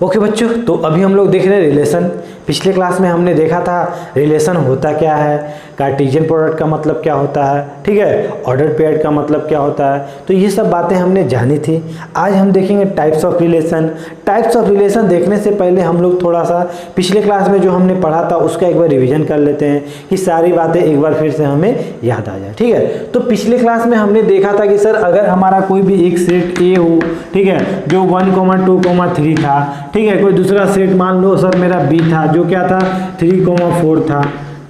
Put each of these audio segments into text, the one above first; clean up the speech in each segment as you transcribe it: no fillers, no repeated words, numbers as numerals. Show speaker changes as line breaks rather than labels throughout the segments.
Okay बच्चों, तो अभी हम लोग देख रहे हैं रिलेशन। पिछले क्लास में हमने देखा था रिलेशन होता क्या है, कार्टेशियन प्रोडक्ट का मतलब क्या होता है, ठीक है, ऑर्डर पेयर्ड का मतलब क्या होता है, तो ये सब बातें हमने जानी थी। आज हम देखेंगे types of relation. Types of relation देखने से पहले हम लोग थोड़ा सा पिछले क्लास में जो हमने पढ़ा था उसका एक बार रिविजन कर लेते हैं कि सारी बातें एक बार फिर से हमें याद आ जाए, ठीक है। तो पिछले क्लास में हमने देखा था कि सर अगर हमारा कोई भी एक सेट ए हो, ठीक है, जो 1, 2, 3 था, ठीक है, कोई दूसरा सेट मान लो सर मेरा बी था जो क्या था 3, 4 था,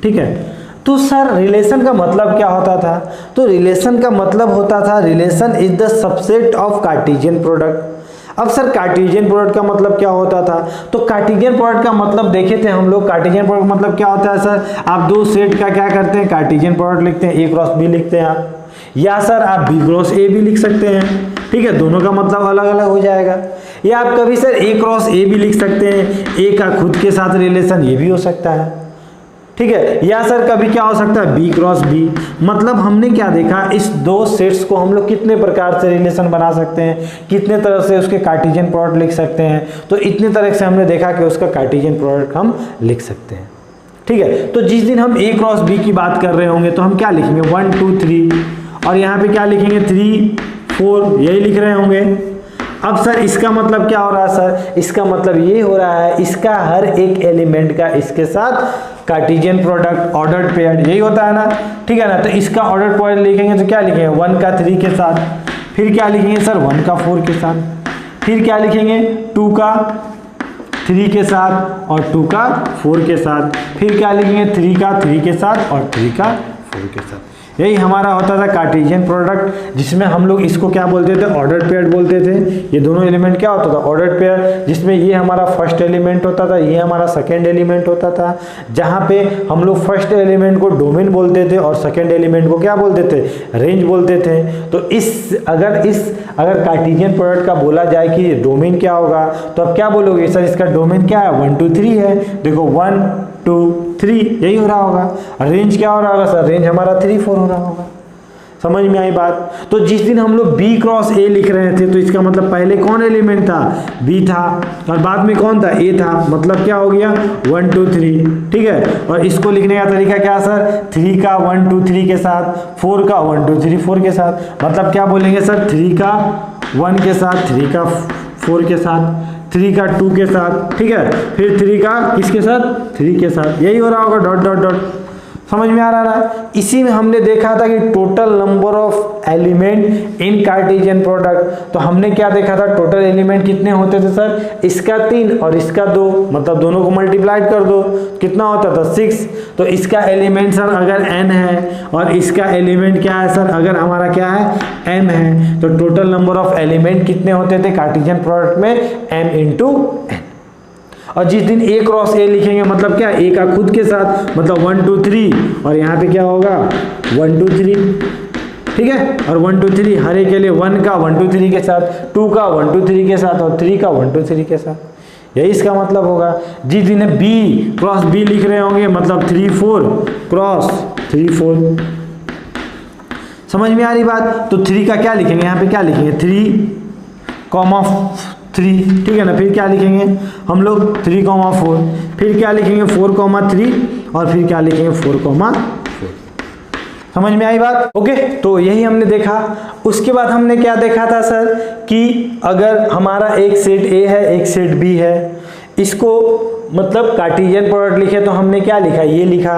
ठीक है। तो सर रिलेशन का मतलब क्या होता था? तो रिलेशन का मतलब होता था relation is the subset of Cartesian product. अब सर कार्टेशियन प्रोडक्ट का मतलब क्या होता था? तो कार्टेशियन प्रोडक्ट का मतलब देखे थे हम लोग। कार्टेशियन प्रोडक्ट मतलब क्या होता है सर? आप दो सेट का क्या करते हैं, कार्टेशियन प्रोडक्ट लिखते हैं, ए क्रॉस बी लिखते हैं आप, या सर आप बी क्रॉस ए भी लिख सकते हैं, ठीक है, दोनों का मतलब अलग अलग हो जाएगा। या आप कभी सर ए क्रॉस ए भी लिख सकते हैं, ए का खुद के साथ रिलेशन ये भी हो सकता है, ठीक है। या सर कभी क्या हो सकता है बी क्रॉस बी। मतलब हमने क्या देखा, इस दो सेट्स को हम लोग कितने प्रकार से रिलेशन बना सकते हैं, कितने तरह से उसके कार्टेशियन प्रोडक्ट लिख सकते हैं। तो इतने तरह से हमने देखा कि उसका कार्टेशियन प्रोडक्ट हम लिख सकते हैं, ठीक है। तो जिस दिन हम ए क्रॉस बी की बात कर रहे होंगे तो हम क्या लिखेंगे 1, 2, 3, और यहाँ पे क्या लिखेंगे 3, 4, यही लिख रहे होंगे। अब सर इसका मतलब क्या हो रहा है सर? इसका मतलब ये हो रहा है इसका हर एक एलिमेंट का इसके साथ कार्टेशियन प्रोडक्ट ऑर्डर्ड पेयर्ड, यही होता है ना, ठीक है ना। तो इसका ऑर्डर्ड पेयर्ड लिखेंगे तो क्या लिखेंगे 1 का 3 के साथ, फिर क्या लिखेंगे सर 1 का 4 के साथ, फिर क्या लिखेंगे 2 का 3 के साथ और 2 का 4 के साथ, फिर क्या लिखेंगे 3 का 3 के साथ और 3 का 4 के साथ। यही हमारा होता था कार्टेशियन प्रोडक्ट, जिसमें हम लोग इसको क्या बोलते थे, ऑर्डर्ड पेयर बोलते थे। ये दोनों एलिमेंट क्या होता था, ऑर्डर्ड पेयर, जिसमें ये हमारा फर्स्ट एलिमेंट होता था, ये हमारा सेकंड एलिमेंट होता था। जहाँ पे हम लोग फर्स्ट एलिमेंट को डोमेन बोलते थे और सेकंड एलिमेंट को क्या बोलते थे, रेंज बोलते थे। तो अगर कार्टेशियन प्रोडक्ट का बोला जाए कि डोमेन क्या होगा, तो अब क्या बोलोगे सर इसका डोमेन क्या है 1, 2, 3 है। देखो 1, 2, 3 यही हो रहा होगा। रेंज क्या हो रहा होगा सर, रेंज हमारा 3, 4 हो रहा होगा। समझ में आई बात? तो जिस दिन हम लोग बी क्रॉस ए लिख रहे थे तो इसका मतलब पहले कौन एलिमेंट था, बी था, और बाद में कौन था, ए था। मतलब क्या हो गया 1, 2, 3, ठीक है। और इसको लिखने का तरीका क्या सर, 3 का 1, 2, 3 के साथ, 4 का 1, 2, 3, 4 के साथ। मतलब क्या बोलेंगे सर 3 का 1 के साथ, 3 का 4 के साथ, 3 का 2 के साथ, ठीक है, फिर 3 का किसके साथ, 3 के साथ। यही हो रहा होगा डॉट डॉट डॉट। समझ में आ रहा है? इसी में हमने देखा था कि total number of element in Cartesian product. तो हमने क्या देखा था, टोटल एलिमेंट कितने होते थे सर, इसका 3 और इसका 2, मतलब दोनों को मल्टीप्लाइड कर दो, कितना होता था 6। तो इसका एलिमेंट सर अगर n है और इसका एलिमेंट क्या है सर, अगर हमारा क्या है m है, तो टोटल नंबर ऑफ एलिमेंट कितने होते थे कार्टेशियन प्रोडक्ट में, m × n। और जिस दिन ए क्रॉस ए लिखेंगे मतलब क्या, ए का खुद के साथ, मतलब 1, 2, 3, और यहाँ पे क्या होगा 1, 2, 3, ठीक है। और 1, 2, 3 हर एक के लिए 1 का 1, 2, 3 के साथ, 2 का 1, 2, 3 के साथ और 3 का 1, 2, 3 के साथ। यही इसका मतलब होगा। जिस दिन बी क्रॉस बी लिख रहे होंगे मतलब 3, 4 क्रॉस 3, 4। समझ में आ रही बात? तो 3 का क्या लिखेंगे, यहाँ पे क्या लिखेंगे 3, 3, ठीक है ना। फिर क्या लिखेंगे हम लोग 3, 4, फिर क्या लिखेंगे 4, 3, और फिर क्या लिखेंगे 4, 4। समझ में आई बात? ओके, तो यही हमने देखा। उसके बाद हमने क्या देखा था सर कि अगर हमारा एक सेट ए है एक सेट बी है, इसको मतलब कार्टेशियन प्रोडक्ट लिखे तो हमने क्या लिखा, ये लिखा।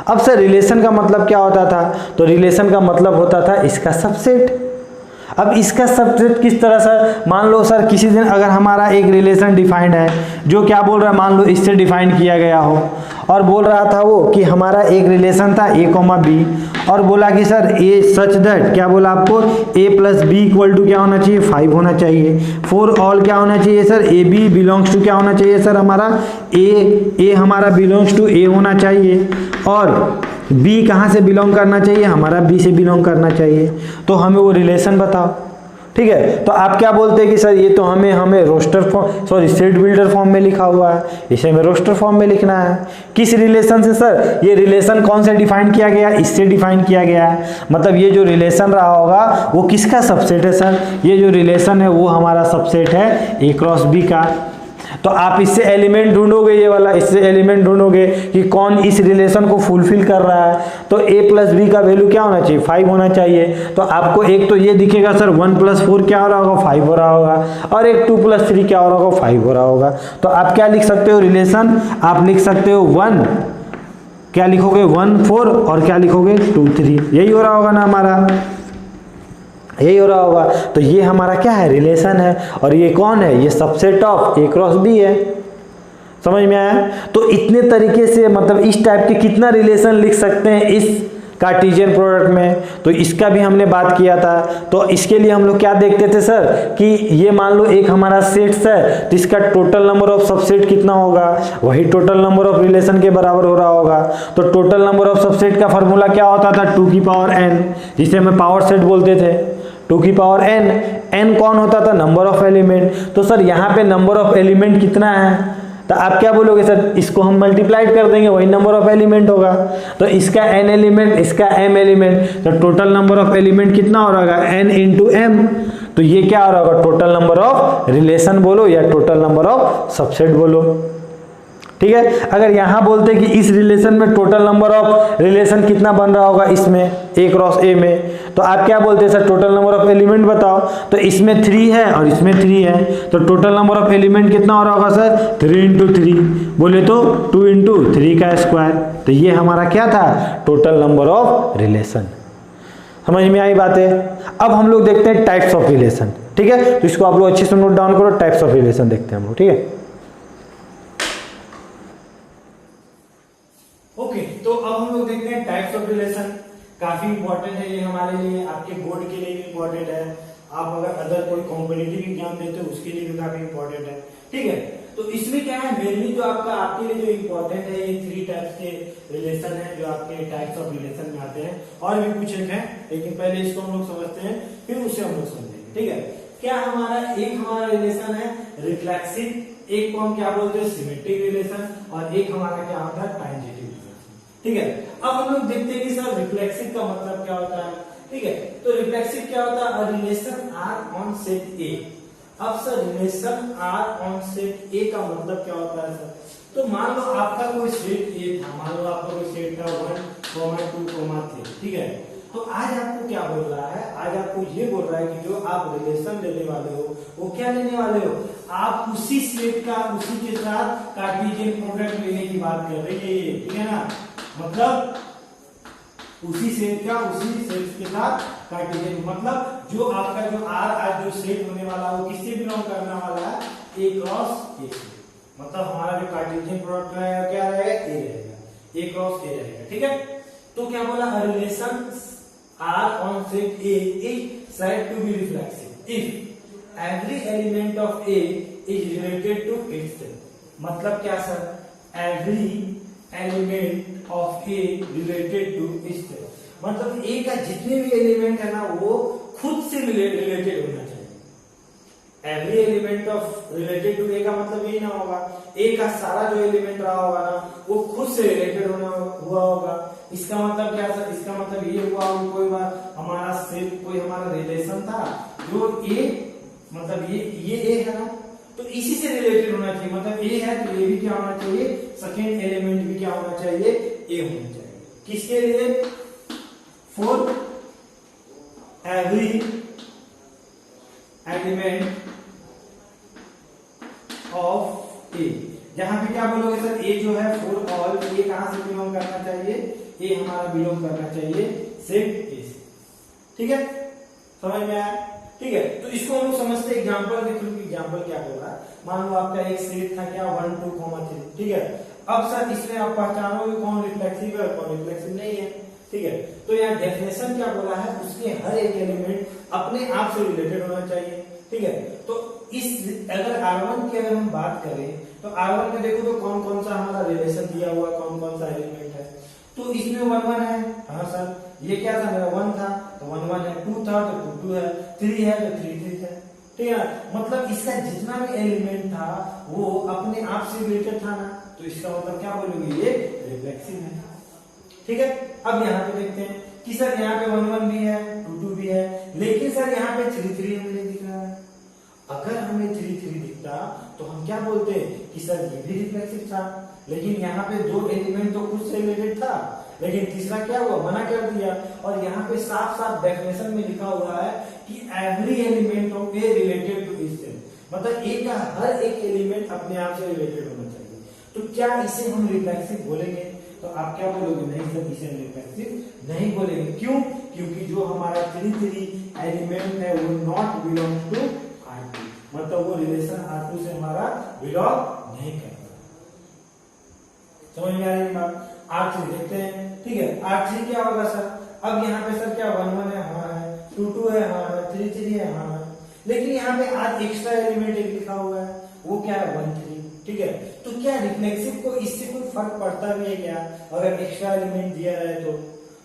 अब सर रिलेशन का मतलब क्या होता था, तो रिलेशन का मतलब होता था इसका सबसेट। अब इसका सबसेट किस तरह सर, मान लो सर किसी दिन अगर हमारा एक रिलेशन डिफाइंड है, जो क्या बोल रहा है, मान लो इससे डिफाइंड किया गया हो, और बोल रहा था वो कि हमारा एक रिलेशन था a, b, और बोला कि सर ए सच दैट, क्या बोला आपको, a + b = क्या होना चाहिए 5 होना चाहिए। फॉर ऑल क्या होना चाहिए sir, A B belongs to क्या होना चाहिए सर, हमारा ए हमारा बिलोंग्स टू ए होना चाहिए, और बी कहाँ से बिलोंग करना चाहिए, हमारा बी से बिलोंग करना चाहिए। तो हमें वो रिलेशन बताओ, ठीक है। तो आप क्या बोलते हैं कि सर ये तो हमें roster form, sorry set builder form में लिखा हुआ है, इसे हमें रोस्टर फॉर्म में लिखना है। किस रिलेशन से सर, ये रिलेशन कौन से डिफाइन किया गया, इससे डिफाइन किया गया है। मतलब ये जो रिलेशन रहा होगा वो किसका सबसेट है सर, ये जो रिलेशन है वो हमारा सबसेट है a क्रॉस b का। तो आप इससे एलिमेंट ढूंढोगे, ये वाला इससे एलिमेंट ढूंढोगे कि कौन इस रिलेशन को फुलफिल कर रहा है। तो a प्लस बी का वैल्यू क्या होना चाहिए, 5 होना चाहिए। तो आपको एक तो ये दिखेगा सर 1 प्लस 4 क्या हो रहा होगा, 5 हो रहा होगा, और एक 2 प्लस 3 क्या हो रहा होगा, 5 हो रहा होगा। तो आप क्या लिख सकते हो रिलेशन, आप लिख सकते हो 1, क्या लिखोगे 1 4, और क्या लिखोगे 2 3, यही हो रहा होगा ना हमारा, यही हो रहा होगा। तो ये हमारा क्या है, रिलेशन है। और ये कौन है, ये subset of a cross b है। समझ में आया। तो इतने तरीके से मतलब इस टाइप के कितना रिलेशन लिख सकते हैं इस कार्टेशियन प्रोडक्ट में, तो इसका भी हमने बात किया था। तो इसके लिए हम लोग क्या देखते थे सर कि ये मान लो एक हमारा सेट्स है, तो इसका टोटल नंबर ऑफ सबसेट कितना होगा, वही टोटल नंबर ऑफ रिलेशन के बराबर हो रहा होगा। तो टोटल नंबर ऑफ सबसेट का फॉर्मूला क्या होता था, 2 की पावर n, जिसे हमें पावर सेट बोलते थे। 2 की पावर n, n कौन होता था, नंबर ऑफ एलिमेंट। तो सर यहाँ पे नंबर ऑफ एलिमेंट कितना है, तो आप क्या बोलोगे सर, इसको हम मल्टीप्लाई कर देंगे, वही नंबर ऑफ एलिमेंट होगा। तो इसका n एलिमेंट, इसका m एलिमेंट, तो टोटल नंबर ऑफ एलिमेंट कितना हो रहा होगा, n इंटू m। तो ये क्या हो रहा होगा, टोटल नंबर ऑफ रिलेशन बोलो या टोटल नंबर ऑफ सबसेट बोलो। ठीक है। अगर यहां बोलते कि इस रिलेशन में टोटल नंबर ऑफ रिलेशन कितना बन रहा होगा, इसमें a क्रॉस a में, तो आप क्या बोलते हैं sir, total number of element बताओ। तो इसमें 3 है और इसमें 3 है, तो टोटल नंबर ऑफ एलिमेंट कितना हो रहा होगा सर, 3 इंटू 3, बोले तो 2 इंटू 3 का स्क्वायर। तो ये हमारा क्या था, टोटल नंबर ऑफ रिलेशन। समझ में आई बातें। अब हम लोग देखते हैं टाइप्स ऑफ रिलेशन। ठीक है, तो इसको आप लोग अच्छे से नोट डाउन करो, टाइप्स ऑफ रिलेशन देखते हैं हम लोग। ठीक है, ओके। तो अब हम लोग देखते हैं टाइप्स ऑफ रिलेशन। काफी इंपॉर्टेंट है ये हमारे लिए, आपके बोर्ड के लिए भी इंपॉर्टेंट है, आप अगर अदर कोई कॉम्पिटिटिव एग्जाम देते हो उसके लिए भी काफी इंपॉर्टेंट है। ठीक है, तो इसमें क्या है, मेनली जो आपके लिए जो इंपॉर्टेंट है, ये 3 टाइप्स के रिलेशन है जो आपके टाइप्स ऑफ रिलेशन में आते हैं। और भी कुछ हैं, लेकिन पहले इसको हम लोग समझते हैं, फिर उसे हम लोग समझेंगे। ठीक है, क्या हमारा रिलेशन है रिफ्लेक्सिव, एक को हम क्या बोलते हैं सिमेट्रिक रिलेशन, और एक हमारा क्या होता है टांजेंटिव रिलेशन। ठीक है, अब हम लोग देखते हैं कि सर रिफ्लेक्सिव का मतलब क्या होता है। ठीक है, तो रिफ्लेक्सिव क्या होता है, relation R on set A. अब sir relation R on set A का मतलब क्या होता है सर, तो मान लो आपका कोई सेट ए था, मान लो आपका कोई सेट था 1, 2, 3। ठीक है, तो आज आपको क्या बोल रहा है, आज आपको ये बोल रहा है कि जो आप रिलेशन लेने वाले हो वो क्या लेने वाले हो, आप उसी सेट का उसी के साथ कार्टेशियन प्रोडक्ट लेने की बात कर रहे हैं। ठीक है ना, मतलब उसी सेट का उसी सेट के साथ कार्टेशियन, मतलब जो आपका जो आर आज जो सेट होने वाला है वो किससे बिलोंग करने वाला है, ए क्रॉस ए से। मतलब हमारा जो कार्टेशियन प्रोडक्ट रहेगा क्या रहेगा, ए रहेगा, ए क्रॉस ए रहेगा। ठीक है, तो क्या बोला, relation R on set A is said to be reflexive if every element of A is related to itself। मतलब क्या sir, every element of A related to itself, मतलब A का जितने भी एलिमेंट है ना वो खुद से रिलेटेड होना चाहिए। Every element of related to A का मतलब यही ना होगा, ए का सारा जो एलिमेंट रहा होगा ना वो खुद से रिलेटेड हुआ होगा। इसका मतलब क्या सर, इसका मतलब ये हुआ कोई बार हमारा सेट कोई हमारा रिलेशन था जो ए, मतलब ये ए है ना, तो इसी से रिलेटेड होना चाहिए। मतलब ए है तो ए भी क्या होना चाहिए, सेकेंड एलिमेंट भी क्या होना चाहिए, ए होना चाहिए। किसके लिए, फॉर एवरी एलिमेंट ऑफ ए। जहां पे क्या बोलोगे सर, ए जो है फॉर ऑल, ए कहां से बिलोंग करना चाहिए, ए हमारा बिलोंग करना चाहिए सेट ए से। ठीक है, समझ में आया। ठीक है, तो इसको हम लोग समझते हैं एग्जांपल के थ्रू। एग्जांपल क्या बोल रहा है, मान लो आपका एक सेट था क्या 1, 2, 3। ठीक है, अब सर इसमें आप पहचानोगे कौन रिफ्लेक्सिव है कौन रिफ्लेक्सिव नहीं है। ठीक है, तो यहाँ डेफिनेशन क्या बोला है, उसके हर एक एलिमेंट अपने आप से रिलेटेड होना चाहिए। ठीक है, तो इस अगर R1 की अगर हम बात करें तो R1 में देखो तो कौन कौन सा हमारा रिलेशन दिया हुआ, कौन कौन सा एलिमेंट है। तो इसमें 1, 1 है, हाँ सर ये क्या था मेरा 1 था तो 1, 1 है, 2 था तो 2, 2 है, 3 है तो 3, 3 है। ठीक है, मतलब इसका जितना भी एलिमेंट था वो अपने आप से रिलेटेड था ना, तो इसका मतलब क्या बोलोगे, ये रिफ्लेक्सिव है। ठीक है, अब यहाँ पे देखते हैं कि सर यहाँ पे 1, 1 भी है, 2, 2 भी है, लेकिन सर यहाँ पे 3, 3 हमें दिख रहा है। अगर हमें 3, 3 दिखता तो हम क्या बोलते हैं कि सर ये भी रिफ्लेक्सिव था। लेकिन यहाँ पे दो एलिमेंट तो खुद से रिलेटेड था, लेकिन तीसरा क्या हुआ, मना कर दिया। और यहाँ पे साफ साफ डेफिनेशन में लिखा हुआ है कि every element of A related to itself, मतलब ए का हर एक एलिमेंट अपने आप से रिलेटेड होना चाहिए। तो क्या इसे हम रिफ्लेक्सिव बोलेंगे? तो आप क्या बोलोगे, नहीं सर इसे रिफ्लेक्सिव नहीं बोलेंगे। क्यों? क्योंकि जो हमारा 3 एलिमेंट है वो नॉट बिलोंग टू R2, मतलब वो रिलेशन R2 से हमारा बिलोंग नहीं करता। समझ में आ रही बात? R3 देखते हैं, ठीक है। R3 क्या होगा सर? अब यहाँ पे सर क्या 1 1 है, हाँ है, 2 2 है, हाँ है, 3 3 है, हाँ है। लेकिन यहाँ पे आज एक्स्ट्रा एलिमेंट एक लिखा हुआ है, वो क्या है 1 3, ठीक है। तो क्या रिफ्लेक्सिव को इससे कोई फर्क पड़ता भी है क्या, अगर एक्स्ट्रा एलिमेंट दिया रहे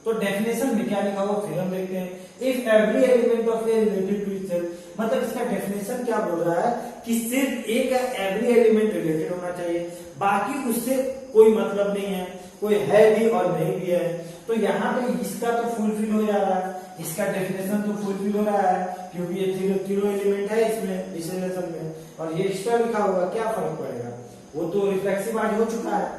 तो डेफिनेशन में क्या लिखा हुआ फिर हम देखते हैं। If every element of A related to itself, मतलब इसका डेफिनेशन क्या बोल रहा है कि सिर्फ ए का एवरी एलिमेंट रिलेटेड होना चाहिए, बाकी उससे कोई मतलब नहीं है, कोई है भी और नहीं भी है। तो यहाँ पे इसका तो फुलफिल हो जा रहा है, इसका डेफिनेशन तो फुलफिल हो रहा है, क्योंकि ये तीनों एलिमेंट है इसमें, इस रिलेशन में, और ये एक्स्ट्रा लिखा होगा, क्या फर्क पड़ेगा? वो तो रिफ्लेक्सिव आज हो चुका है,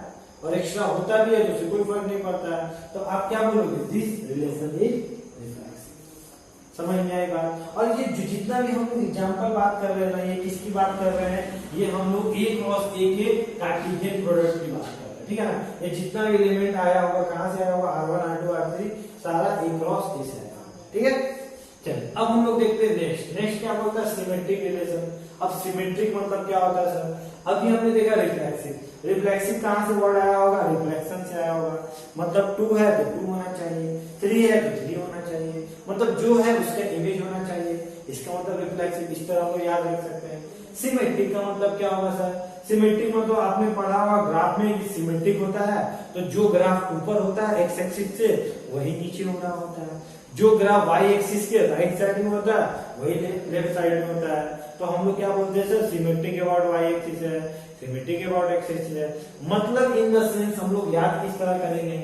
और एक्स्ट्रा होता भी है तो उससे कोई फर्क नहीं पड़ता है। तो आप क्या बोलोगे, दिस रिलेशन इज रिफ्लेक्सिव। समझ में आई बात? और ये जितना भी हम लोग एग्जाम्पल बात कर रहे हैं ना, ये किसकी बात कर रहे हैं, ये हम लोग A क्रॉस A के कार्टेशियन प्रोडक्ट की बात कर रहे हैं, ठीक है ना। ये जितना भी एलिमेंट आया होगा, कहां से आया होगा, R1 R2 R3, सारा A क्रॉस A से आया, ठीक है। चलिए अब हम लोग देखते हैं नेक्स्ट क्या बोलता है, सिमेट्रिक रिलेशन। अब सिमेट्रिक मतलब क्या होता है सर? अभी हमने देखा रिफ्लेक्सिव। रिफ्लेक्सिव कहां से वर्ड आया होगा, रिफ्लेक्शन से आया होगा, मतलब 2 है तो 2 होना चाहिए, 3 है तो 3 होना चाहिए, मतलब जो है उसका इमेज होना चाहिए, इसका मतलब रिफ्लेक्सिव। इस तरह को याद रख सकते हैं। सिमेट्रिक का मतलब क्या होगा सर? सिमेट्रिक मतलब आपने पढ़ा होगा ग्राफ में कि सिमेट्रिक होता है तो जो ग्राफ ऊपर होता है एक्स एक्सिस से वही नीचे हो रहा होता है, जो ग्राफ वाई एक्सिस के राइट साइड में होता है वही लेफ्ट साइड में होता है। तो हम लोग क्या बोलते हैं sir, symmetric about Y axis है, सिमेट्रिक अबाउट एक्स एक्सिस है। मतलब इन द सेंस हम लोग याद किस तरह करेंगे,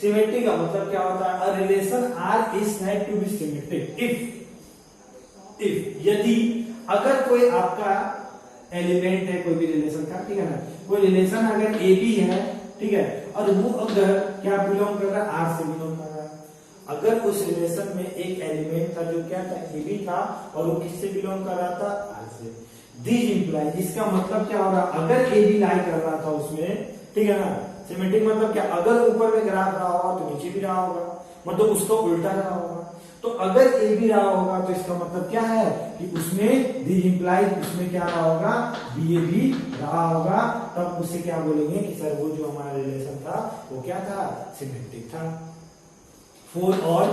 सिमेट्रिक का मतलब क्या होता है, a relation R is said to be symmetric if यदि अगर कोई आपका एलिमेंट है, कोई भी रिलेशन का, ठीक है ना, कोई रिलेशन अगर ए बी है, ठीक है, और वो अगर क्या बिलोंग कर रहा है, आर से बिलोंग कर रहा है। अगर उस रिलेशन में एक एलिमेंट था जो क्या था, ए बी था, और वो किससे बिलोंग कर रहा था, आर से। दिस इंप्लाइज, इसका मतलब क्या हो रहा, अगर ए बी लाई कर रहा था उसमें, ठीक है ना। सिमेट्रिक मतलब क्या, अगर ऊपर में ग्राफ रहा होगा तो नीचे भी रहा होगा, मतलब उसका उल्टा रहा होगा। तो अगर ए बी रहा होगा तो इसका मतलब क्या है कि उसमें दिस इंप्लाइज उसमें क्या रहा होगा, बी ए भी रहा होगा। तब उसे क्या बोलेंगे कि सर वो जो हमारा रिलेशन था वो क्या था, सिमेट्रिक था। फोर ऑल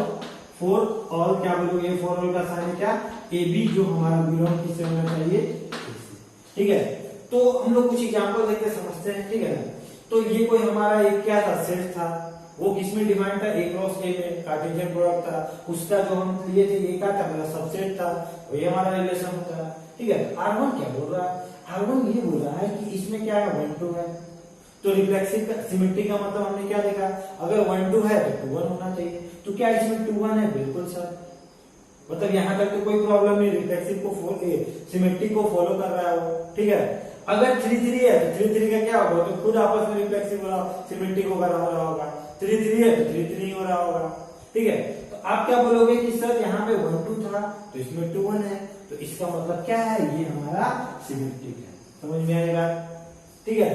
क्या बोलोगे, फोर ऑल का साइन क्या, ए बी जो हमारा बिलोंग किससे होना चाहिए, ठीक है। तो हम लोग कुछ एग्जांपल देख के समझते हैं, ठीक है। तो ये कोई हमारा एक क्या था, सेट था, वो किसमें डिफाइन था, ए क्रॉस ए में, कार्टेशियन प्रोडक्ट था, उसका जो हम लिए थे ए का था, मतलब सबसेट था, वही हमारा रिलेशन होता है, ठीक है। R1 क्या बोल रहा है, R1 ये बोल रहा है कि इसमें क्या है, 1 2 है। तो रिफ्लेक्सिव का सिमेट्रिक का मतलब हमने क्या देखा, अगर 1 2 है तो 2 1 होना चाहिए। तो क्या इसमें 2 1 है, बिल्कुल सर, मतलब यहाँ तक तो कोई प्रॉब्लम नहीं, रिफ्लेक्सिव को सिमेट्रिक को फॉलो कर रहा है वो, ठीक है। अगर 3 3 है तो 3 3 का क्या होगा, तो खुद आपस में रिफ्लेक्सिव हो रहा, सिमेट्रिक हो रहा होगा। 3 3 है तो 3 3 हो रहा होगा, ठीक है। तो आप क्या बोलोगे कि सर यहाँ पे 1 2 था तो इसमें 2 1 है, तो इसका मतलब क्या है, ये हमारा सिमेट्रिक है। समझ में आएगा, ठीक है।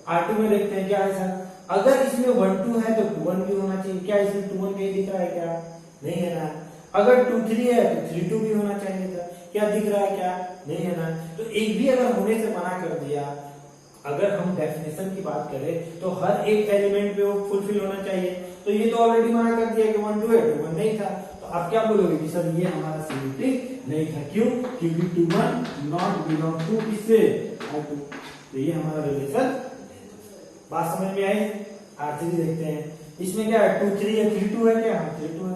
R2 में देखते हैं क्या है सर, अगर इसमें 1 2 है तो 2 1 भी होना चाहिए, क्या इसमें 2 1 कहीं दिख रहा है, क्या नहीं है ना। अगर 2 3 है तो 3 2 भी होना चाहिए था, क्या दिख रहा है, क्या नहीं है ना। तो एक भी अगर होने से मना कर दिया, अगर हम डेफिनेशन की बात करें तो हर एक एलिमेंट पे वो फुलफिल होना चाहिए, तो ये तो ऑलरेडी मना कर दिया कि 1 2 है, 2 1 नहीं था। तो आप क्या बोलोगे कि सर ये हमारा सिमेट्रिक नहीं था, क्यों, क्योंकि 2 1 नॉट बिलोंग टू किससे, R2। तो ये हमारा रिलेशन, बात समझ में आई। R3 देखते हैं, इसमें क्या है, 2 3 है, 3 2 है, क्या 3 2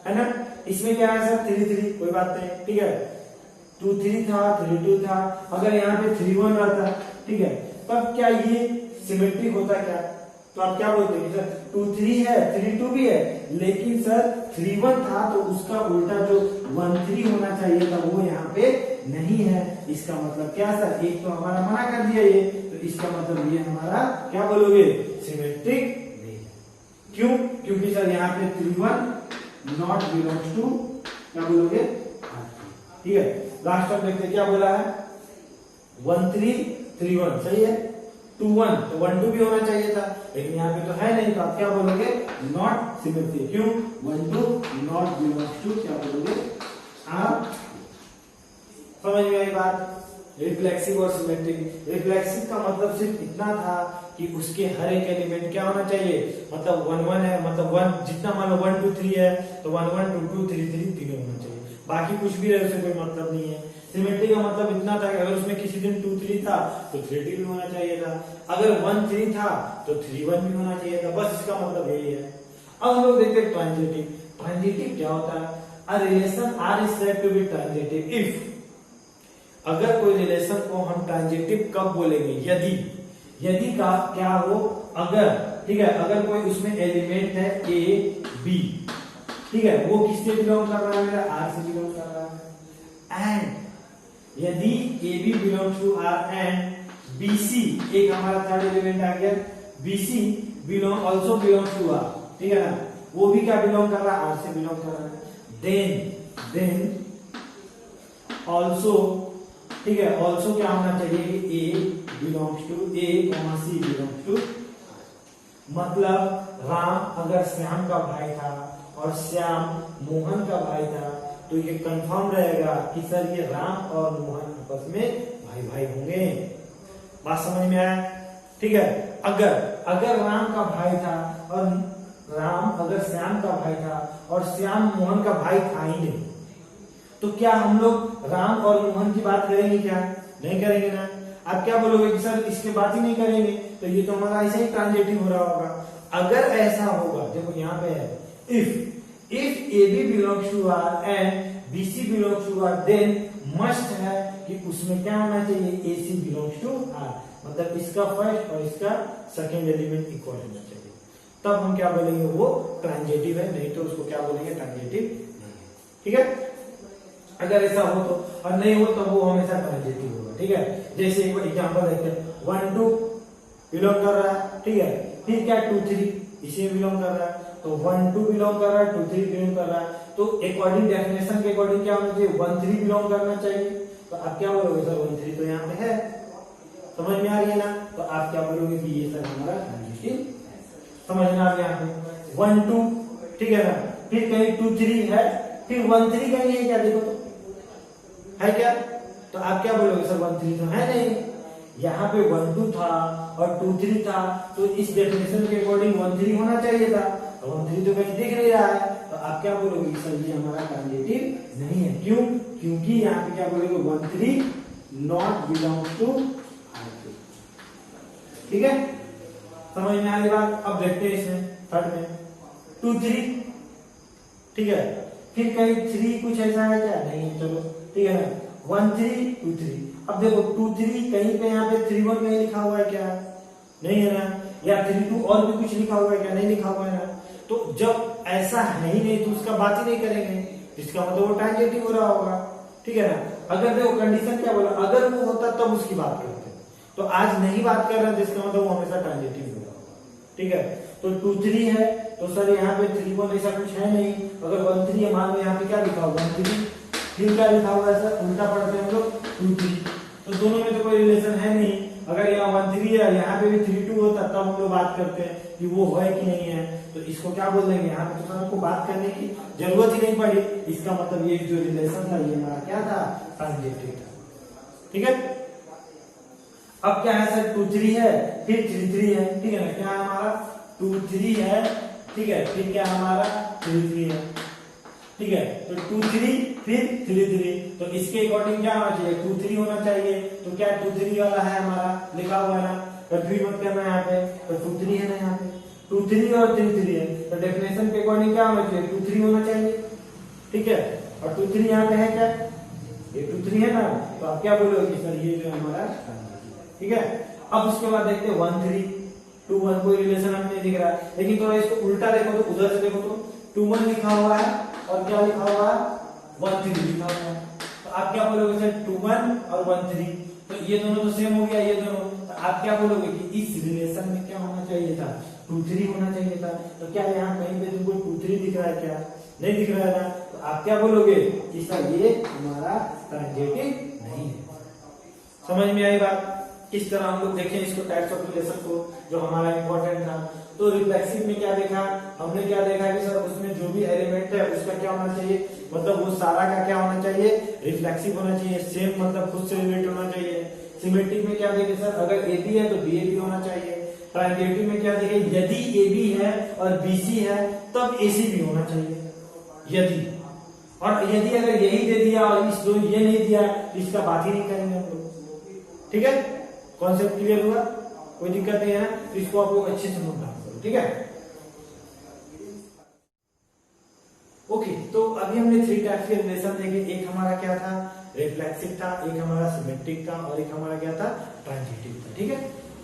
है ना। इसमें क्या है सर, 3 3, कोई बात नहीं, ठीक है। 2 3 था, 3 2 था, अगर यहाँ पे 3 1 रहता, ठीक है, तब क्या ये सिमेट्रिक होता क्या। तो आप क्या बोलते हैं सर, 2 3 है, 3 2 भी है, लेकिन सर 3 1 था तो उसका उल्टा जो 1 3 होना चाहिए था वो यहाँ पे नहीं है। इसका मतलब क्या सर, एक तो हमारा मना कर दिया ये, तो इसका मतलब ये हमारा क्या बोलोगे, सिमेट्रिक नहीं है। क्यों? क्योंकि सर यहाँ पे 3 1 नॉट बिलोंग्स टू क्या बोलोगे, ठीक है। लास्ट टाइम देखते क्या बोला है, 1 3 3 1 सही है, 2 1 तो 1 2 भी होना चाहिए था, लेकिन यहाँ पे तो है नहीं, तो आप क्या बोलोगे, नॉट सिमेट्रिक। क्यों? 1 2 नॉट बिलोंग्स टू क्या बोलोगे, आप समझ में आई बात। रिफ्लेक्सिव और सिमेट्रिक, रिफ्लेक्सिव का मतलब सिर्फ इतना था कि उसके हर एक एलिमेंट क्या होना चाहिए, मतलब 1 1 है, मतलब 1 जितना मान लो 1 2 3 है तो 1 1 2 2 3 3 तीनों होना चाहिए, बाकी कुछ भी रहे उससे कोई मतलब नहीं है। सिमेट्रिक का मतलब इतना था कि अगर उसमें किसी दिन 2 3 था तो 3 2 भी होना चाहिए था, अगर 1 3 था तो 3 1 भी होना चाहिए था, बस इसका मतलब यही है। अब हम लोग देखते हैं ट्रांजिटिव। ट्रांजिटिव क्या होता है, a relation R is said to be transitive if, अगर कोई रिलेशन को हम ट्रांजिटिव कब बोलेंगे, यदि का क्या हो, अगर, ठीक है, अगर कोई उसमें एलिमेंट है ए बी, ठीक है, वो किससे बिलोंग कर रहा है, मेरा आर से बिलोंग कर रहा है, एंड यदि a b belong to R and b c, एक हमारा थर्ड एलिमेंट आ गया, b c belong also belong to R, ठीक है ना, वो भी क्या बिलोंग कर रहा है, आर से बिलोंग कर रहा है, देन ऑल्सो, ठीक है, ऑल्सो क्या होना चाहिए कि A belongs to A, C belongs to, मतलब राम अगर श्याम का भाई था और श्याम मोहन का भाई था तो ये कंफर्म रहेगा कि सर ये राम और मोहन आपस में भाई भाई होंगे। बात समझ में आया, ठीक है। अगर राम का भाई था और राम अगर श्याम का भाई था और श्याम मोहन का भाई था ही नहीं, तो क्या हम लोग राम और मोहन की बात करेंगे, क्या नहीं करेंगे ना। आप क्या बोलोगे कि सर इसके बात ही नहीं करेंगे, तो ये तो हमारा ऐसे ही ट्रांजिटिव हो रहा होगा। अगर ऐसा होगा, देखो यहाँ पे है, if a B belongs to R and b c belongs to R, then must है कि उसमें क्या होना चाहिए, a C belongs to R, मतलब इसका फर्स्ट और इसका सेकेंड एलिमेंट इक्वल होना चाहिए, तब हम क्या बोलेंगे, वो ट्रांजिटिव है, नहीं तो उसको क्या बोलेंगे, ट्रांजिटिव नहीं है, ठीक है। अगर ऐसा हो तो, और नहीं हो तो वो हमेशा ट्रांजिटिव होगा, ठीक है। जैसे एक एग्जांपल देखते हैं, 1 2 बिलोंग कर रहा है, ठीक है, फिर क्या 2 3 इसी में बिलोंग कर रहा है, तो 1 2 बिलोंग कर रहा है, 2 3 बिलोंग कर रहा है, तो अकॉर्डिंग डेफिनेशन के अकॉर्डिंग क्या होना चाहिए, 1 3 बिलोंग करना चाहिए, तो आप क्या बोलोगे, सर 1 3 तो यहाँ पे है, समझ में आ रही है ना, तो आप क्या बोलोगे कि ये सर हमारा ट्रांजिटिव, समझ में आ गया आपको। 1 2, ठीक है ना, फिर कहीं 2 3 है, फिर 1 3 कहीं है क्या, देखो तो है क्या, तो आप क्या बोलोगे, सर 1 3 तो है नहीं, यहाँ पे 1 2 था और 2 3 था, तो इस डेफिनेशन के अकॉर्डिंग 1 3 होना चाहिए था, तो 1 3 तो कहीं दिख नहीं रहा है, तो आप क्या बोलोगे, सर ये हमारा ट्रांजिटिव नहीं है। क्यों? क्योंकि यहाँ पे क्या बोलोगे, 1 3 नॉट बिलोंग्स टू R3, ठीक है, समझ में आ रही बात। अब देखते हैं इसमें थर्ड में 2 3, ठीक है, फिर कहीं 3 कुछ ऐसा है क्या, नहीं है, चलो ठीक है ना, 1 3 2 3, अब देखो 2 3 कहीं पे यहाँ पे 3 1 कहीं लिखा हुआ है क्या, नहीं है ना, या 3 2 और भी कुछ लिखा हुआ है क्या, नहीं लिखा हुआ है ना, तो जब ऐसा है ही नहीं तो उसका बात ही नहीं करेंगे, इसका मतलब वो ट्रांजिटिव हो रहा होगा, ठीक है ना। अगर देखो कंडीशन क्या बोला, अगर वो होता तब उसकी बात करते, तो आज नहीं बात कर रहे हैं, जिसका मतलब वो हमेशा ट्रांजिटिव हो रहा होगा, ठीक है। तो 2 3 है, तो सर यहाँ पे 3 1 ऐसा कुछ है नहीं, अगर 1 3 है, मान लो यहाँ पे क्या लिखा हुआ 1 3, फिर क्या लिखा हुआ है सर, उल्टा पढ़ते हैं हम लोग 2 3, तो दोनों में तो कोई रिलेशन है नहीं। अगर यहाँ 1 3 है, यहाँ पे भी 3 2 होता, तब हम लोग बात करते हैं कि वो है कि नहीं है, तो इसको क्या बोल देंगे, यहाँ पे तो हमको बात करने की जरूरत ही नहीं पड़ी, इसका मतलब ये जो रिलेशन था ये हमारा क्या था, ट्रांजिटिव था, ठीक है। अब क्या है सर, 2 3 है, फिर 3 3 है, ठीक है ना, क्या है हमारा 2 3 है, ठीक है, फिर क्या हमारा 3 3 है, ठीक है, तो 2 3 फिर 3 3, तो इसके अकॉर्डिंग क्या होना चाहिए, 2 3 होना चाहिए, तो क्या 2 3 वाला है हमारा, लिखा हुआ है ना, कंफ्यूज मत करना यहाँ पे, तो 2 3 है ना, यहाँ पे 2 3 और 3 3 है, तो डेफिनेशन के अकॉर्डिंग क्या होना चाहिए, 2 3 होना चाहिए, ठीक है, और 2 3 यहाँ पे है क्या, ये 2 3 है ना, तो आप क्या बोलोगे, सर ये जो हमारा, ठीक है। अब उसके बाद देखते हैं 1 3 2 1, कोई रिलेशन हमें नहीं दिख रहा है, लेकिन थोड़ा इसको उल्टा देखो तो, उधर से देखो तो 2 1 लिखा हुआ है और क्या लिखा हुआ है, 1 3 लिखा हुआ है, तो आप क्या बोलोगे सर 2 1 और 1 3, तो ये दोनों तो सेम हो गया ये दोनों, तो आप क्या बोलोगे कि इस रिलेशन में क्या होना चाहिए था 2 3 होना चाहिए था। तो क्या यहाँ कहीं पे तुमको 2 3 दिख रहा है क्या, नहीं दिख रहा है ना, तो आप क्या बोलोगे कि सर ये हमारा ट्रांजिटिव नहीं है। समझ में आई बात। किस तरह हम लोग देखें इसको टाइप्स ऑफ रिलेशन को जो हमारा इंपॉर्टेंट था। तो रिफ्लेक्सिव में क्या देखा हमने, क्या देखा कि सर उसमें जो भी एलिमेंट है उसका क्या होना चाहिए, मतलब वो सारा का क्या होना चाहिए, रिफ्लेक्सिव होना चाहिए, सेम मतलब खुद से रिलेट होना चाहिए। सिमेट्रिक में क्या देखे सर, अगर ए बी है तो बी ए बी होना चाहिए। ट्रांजिटिव में क्या देखे, यदि ए बी है और बी सी है तब ए सी भी होना चाहिए, यदि, और यदि अगर यही दे दिया और इस दो ये नहीं दिया तो इसका बात ही नहीं करेंगे हम लोग। ठीक है, कॉन्सेप्ट क्लियर हुआ, कोई दिक्कत नहीं है, तो इसको आप लोग अच्छे से नोट डाउन करो। ठीक है, ओके। तो अभी हमने 3 टाइप्स के रिलेशन देखे, एक हमारा क्या था रिफ्लेक्सिव था, एक हमारा सिमेट्रिक था और एक हमारा क्या था ट्रांजिटिव था। ठीक है,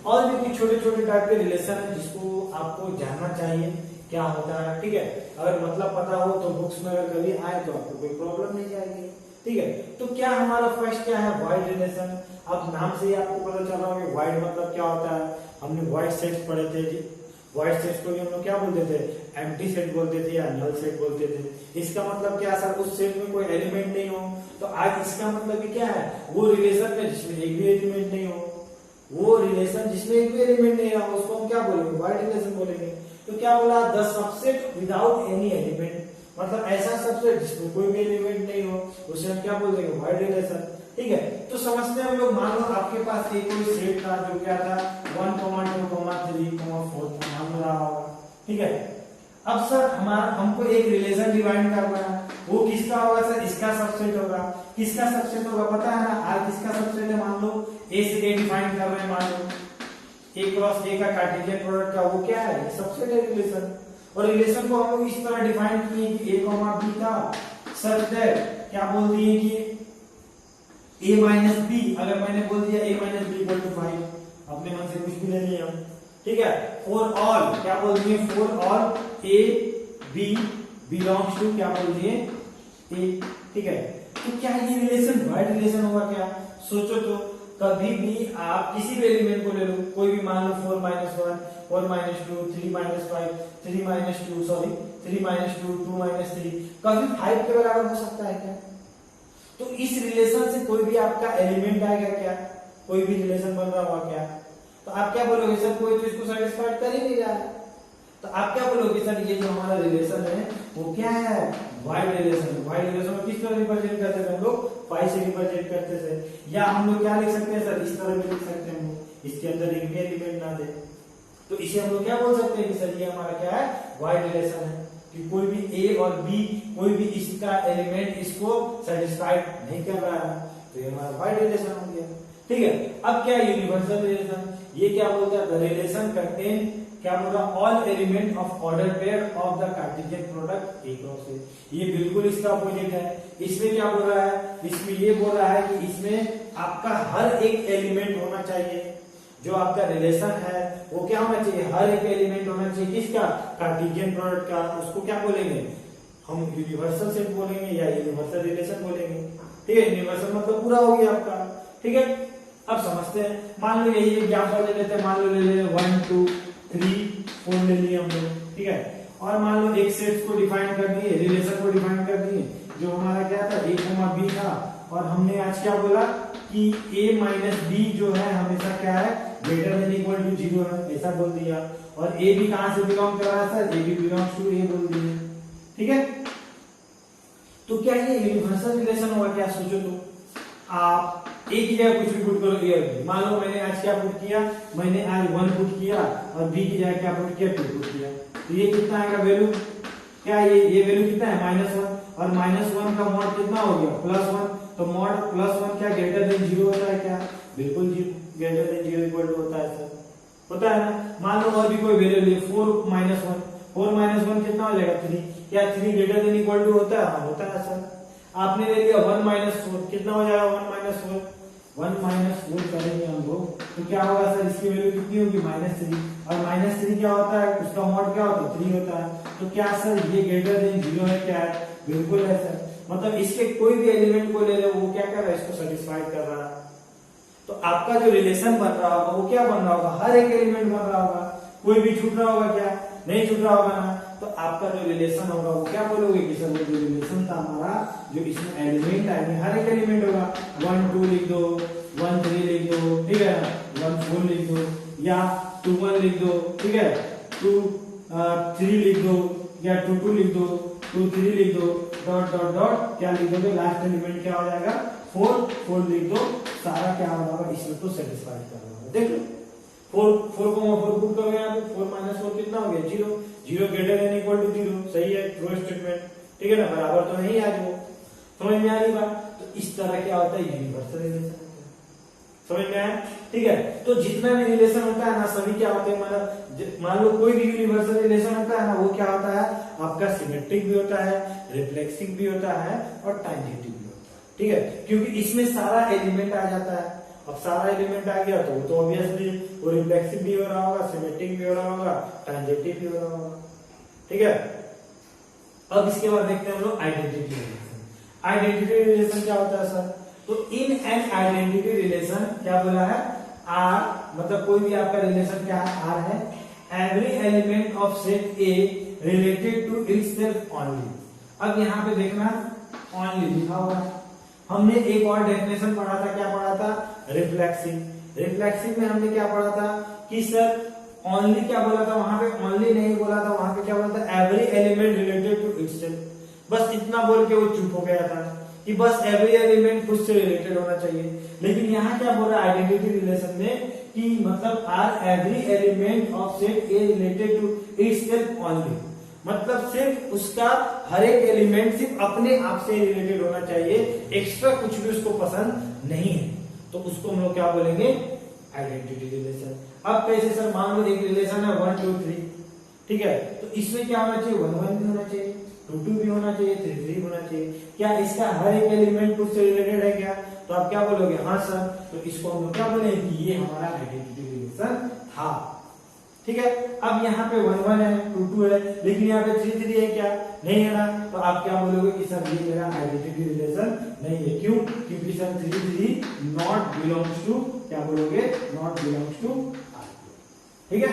और भी कुछ छोटे छोटे टाइप के रिलेशन है जिसको आपको जानना चाहिए क्या होता है। ठीक है, अगर मतलब पता हो तो बुक्स में अगर कभी आए तो आपको कोई प्रॉब्लम नहीं जाएगी। ठीक है, तो क्या हमारा फर्स्ट क्या है वाइड रिलेशन। अब नाम से ही आपको पता चल रहा होगा वाइड मतलब क्या होता है। हमने वाइड सेट्स पढ़े थे जी, वाइड सेट्स को भी हम लोग क्या बोलते थे, एम्प्टी सेट बोलते थे या नल सेट बोलते थे। इसका मतलब क्या सर, उस सेट में कोई एलिमेंट नहीं हो। तो आज इसका मतलब क्या है, वो रिलेशन में जिसमें एक भी एलिमेंट नहीं हो, वो रिलेशन जिसमें एक भी एलिमेंट नहीं हो उसको हम क्या बोलेंगे, वाइड रिलेशन बोलेंगे। तो क्या बोला, the subset without any element, मतलब ऐसा सबसेट जिसमें कोई भी एलिमेंट नहीं हो उसे हम क्या बोल देंगे, वाइड रिलेशन। ठीक है, तो समझते हैं हम लोग। मान लो आपके पास एक कोई सेट था जो क्या था 1 2 3 4 मान रहा होगा। ठीक है, अब सर हमको एक रिलेशन डिफाइन करना है, वो किसका होगा सर, इसका सबसेट होगा। किसका सबसेट होगा पता है ना, आर किसका सबसेट है, मान लो ए से ए डिफाइन कर रहे हैं, मान लो ए क्रॉस ए का कार्टेशियन प्रोडक्ट का वो क्या है, सबसेट है रिलेशन। और रिलेशन को हम लोग इस तरह डिफाइन किए कि ए कॉमा बी का सच दैट क्या बोल दिए कि a माइनस बी, अगर मैंने बोल दिया a minus b equal to 5, अपने मन से कुछ भी ले लिया हम। ठीक है, फॉर ऑल क्या बोल दिए, for all a b belongs to क्या बोल दिए a। ठीक है, तो क्या ये रिलेशन वाइड रिलेशन होगा क्या, सोचो तो। कभी भी आप किसी भी एलिमेंट को ले लो, कोई भी मान लो 4 minus 1 4 minus 2 3 minus 5 3 minus 2 sorry 3 minus 2 2 minus 3, कभी 5 के बराबर हो सकता है क्या। तो इस रिलेशन से कोई भी आपका एलिमेंट आएगा क्या, कोई भी रिलेशन बन रहा होगा क्या, तो आप क्या बोलोगे सर कोई तो इसको सेटिस्फाइड कर ही नहीं रहा है। तो आप क्या बोलोगे सर ये जो हमारा रिलेशन है वो क्या है, वाइड रिलेशन। वाइड रिलेशन को किस तरह रिप्रेजेंट करते थे हम लोग, 5 से रिप्रेजेंट करते थे, या हम लोग क्या लिख सकते हैं सर, इस तरह भी लिख सकते हैं, इसके अंदर एक भी एलिमेंट ना दे, तो इसे हम लोग क्या बोल सकते हैं कि सर ये हमारा क्या है, वाइड रिलेशन है, कि कोई भी ए और बी कोई भी इसका एलिमेंट इसको सेटिस्फाइड नहीं कर रहा है, तो ये हमारा वाइड रिलेशन हो गया। ठीक है, अब क्या यूनिवर्सल रिलेशन, ये क्या बोलता है, द रिलेशन कंटेन क्या बोल रहा, all element of order pair of the Cartesian product A cross ए। ये बिल्कुल इसका अपोजिट है। इसमें क्या बोल रहा है, इसमें ये बोल रहा है कि इसमें आपका हर एक एलिमेंट होना चाहिए, जो आपका रिलेशन है वो क्या होना चाहिए, हर एक एलिमेंट होना चाहिए किसका, कार्टेशियन प्रोडक्ट का। उसको क्या बोलेंगे हम, यूनिवर्सल सेट बोलेंगे या यूनिवर्सल रिलेशन बोलेंगे। ठीक है, यूनिवर्सल मतलब पूरा हो गया आपका। ठीक है, अब समझते हैं, मान लो यही एग्जांपल ले लेते हैं, मान लो ले ले 1 2 3 4 ले लिए हम लोग। ठीक है, और मान लो एक सेट को डिफाइन कर दिए, रिलेशन को डिफाइन कर दिए, जो हमारा क्या था a b था, और हमने आज क्या बोला कि a माइनस बी जो है हमेशा क्या है, ग्रेटर देन इक्वल टू 0 है, ऐसा बोल दिया। और a भी कहां से बिलोंग कर रहा है सर, a भी बिलोंग्स टू a बोल दिए। ठीक है, तो क्या ये यूनिवर्सल रिलेशन होगा क्या, सोचो तो। आप एक ही जगह कुछ भी पुट करो, मान लो मैंने आज क्या पुट किया, मैंने आज 1 पुट किया और b की जगह क्या पुट किया, 2 पुट किया, तो ये कितना आएगा वैल्यू, क्या ये वैल्यू कितना है, -1, और -1 का मॉड कितना हो गया, +1, तो मॉड +1 क्या ग्रेटर देन 0 होता है क्या, बिल्कुल ग्रेटर देन 0 इक्वल टू होता है सर, होता है ना। मान लो और भी कोई वैल्यू ले, 4 - 1 कितना हो जाएगा, 3, क्या 3 ग्रेटर देन इक्वल टू होता है, हाँ होता है सर। आपने ले लिया 1 - 4, कितना हो जाएगा 1 - 4 करेंगे हम लोग, तो क्या होगा सर, इसकी वैल्यू कितनी होगी, -3, और -3 क्या होता है, उसका मॉड क्या होता है, 3 होता है, तो क्या सर ये ग्रेटर देन 0 है क्या है, बिल्कुल है सर। मतलब इसके कोई भी एलिमेंट को ले लो, वो क्या कर रहा है, इसको सेटिस्फाइड कर रहा है। तो आपका जो रिलेशन बन रहा होगा वो क्या बन रहा होगा, हर एक एलिमेंट बन रहा होगा, कोई भी छूट रहा होगा क्या, नहीं छूट रहा होगा ना। तो आपका जो रिलेशन होगा वो क्या बोलोगे कि सर वो जो रिलेशन था हमारा, जो इसमें एलिमेंट आएंगे हर एक एलिमेंट होगा, 1 2 लिख दो, 1 3 लिख दो, ठीक है, 1 4 लिख दो, या 2 1 लिख दो, ठीक है, 2 3 लिख दो, या 2 2 लिख दो, 2 3 लिख दो, डॉट डॉट डॉट क्या लिख दोगे, लास्ट एलिमेंट क्या हो जाएगा, 4 4 लिख दो, सारा क्या हो जाएगा, इसमें तो सेटिस्फाइड कर रहा है। देख लो 4 4 को 4 पुट करोगे यहाँ पे, 4 - 4 कितना हो गया, 0 0 ग्रेटर देन इक्वल टू 0, सही है, ट्रू स्टेटमेंट, ठीक है ना, बराबर तो नहीं आज वो, समझ में आ रही बात। तो इस तरह क्या होता है, यूनिवर्सल रिलेशन, समझ में आया, ठीक है। तो जितना भी रिलेशन होता है ना, सभी क्या होते हैं, मतलब मान लो कोई भी यूनिवर्सल रिलेशन होता है ना, वो क्या होता है, आपका सिमेट्रिक भी होता है, रिफ्लेक्सिव भी होता है, और टांजेंटिव भी होता है, ठीक है, क्योंकि इसमें सारा एलिमेंट आ जाता है। अब सारा एलिमेंट आ गया तो वो तो ऑब्वियसली वो रिफ्लेक्सिव भी हो रहा होगा, सिमेट्रिक भी हो रहा होगा, टांजेंटिव भी हो रहा होगा, ठीक है। अब इसके बाद देखते हैं हम लोग आइडेंटिटी रिलेशन। आइडेंटिटी रिलेशन क्या होता है सर, तो इन एन आइडेंटिटी रिलेशन क्या बोला है, आर, मतलब कोई भी आपका रिलेशन क्या है, आर है, every element of set A related to itself only. अब यहाँ पे देखना ओनली लिखा हुआ है। हमने एक और डेफिनेशन पढ़ा था, क्या पढ़ा था, रिफ्लेक्सिव। रिफ्लेक्सिव में हमने क्या पढ़ा था कि सर ओनली क्या बोला था, वहां पे ओनली नहीं बोला था, वहां पे क्या बोला था, every element related to itself. बस इतना बोल के वो चुप हो गया था कि बस एवरी एलिमेंट खुद से रिलेटेड होना चाहिए। लेकिन यहाँ क्या बोल रहा है आइडेंटिटी रिलेशन में कि मतलब R every element of set A related to itself only, मतलब सिर्फ उसका हर एक एलिमेंट सिर्फ अपने आप से रिलेटेड होना चाहिए, एक्स्ट्रा कुछ भी उसको पसंद नहीं है, तो उसको हम लोग क्या बोलेंगे, आइडेंटिटी रिलेशन। अब कैसे सर, मान लो एक रिलेशन है 1 2 3, ठीक है, तो इसमें क्या होना चाहिए, 1 1 भी होना चाहिए, 2 2 भी होना चाहिए, 3 3 होना चाहिए। क्या इसका हर एक एलिमेंट कुछ से रिलेटेड है क्या, तो आप क्या बोलोगे, हाँ सर, तो इसको हम लोग क्या बोलेंगे कि ये हमारा आइडेंटिटी रिलेशन था, ठीक है। अब यहाँ पे 1 1 है, 2 2 है, लेकिन यहाँ पे 3 3 है क्या, नहीं है ना, तो आप क्या बोलोगे कि सर ये मेरा आइडेंटिटी रिलेशन नहीं है, क्यों, क्योंकि सर 3 3 नॉट बिलोंग्स टू, क्या बोलोगे, नॉट बिलोंग्स टू R3, ठीक है।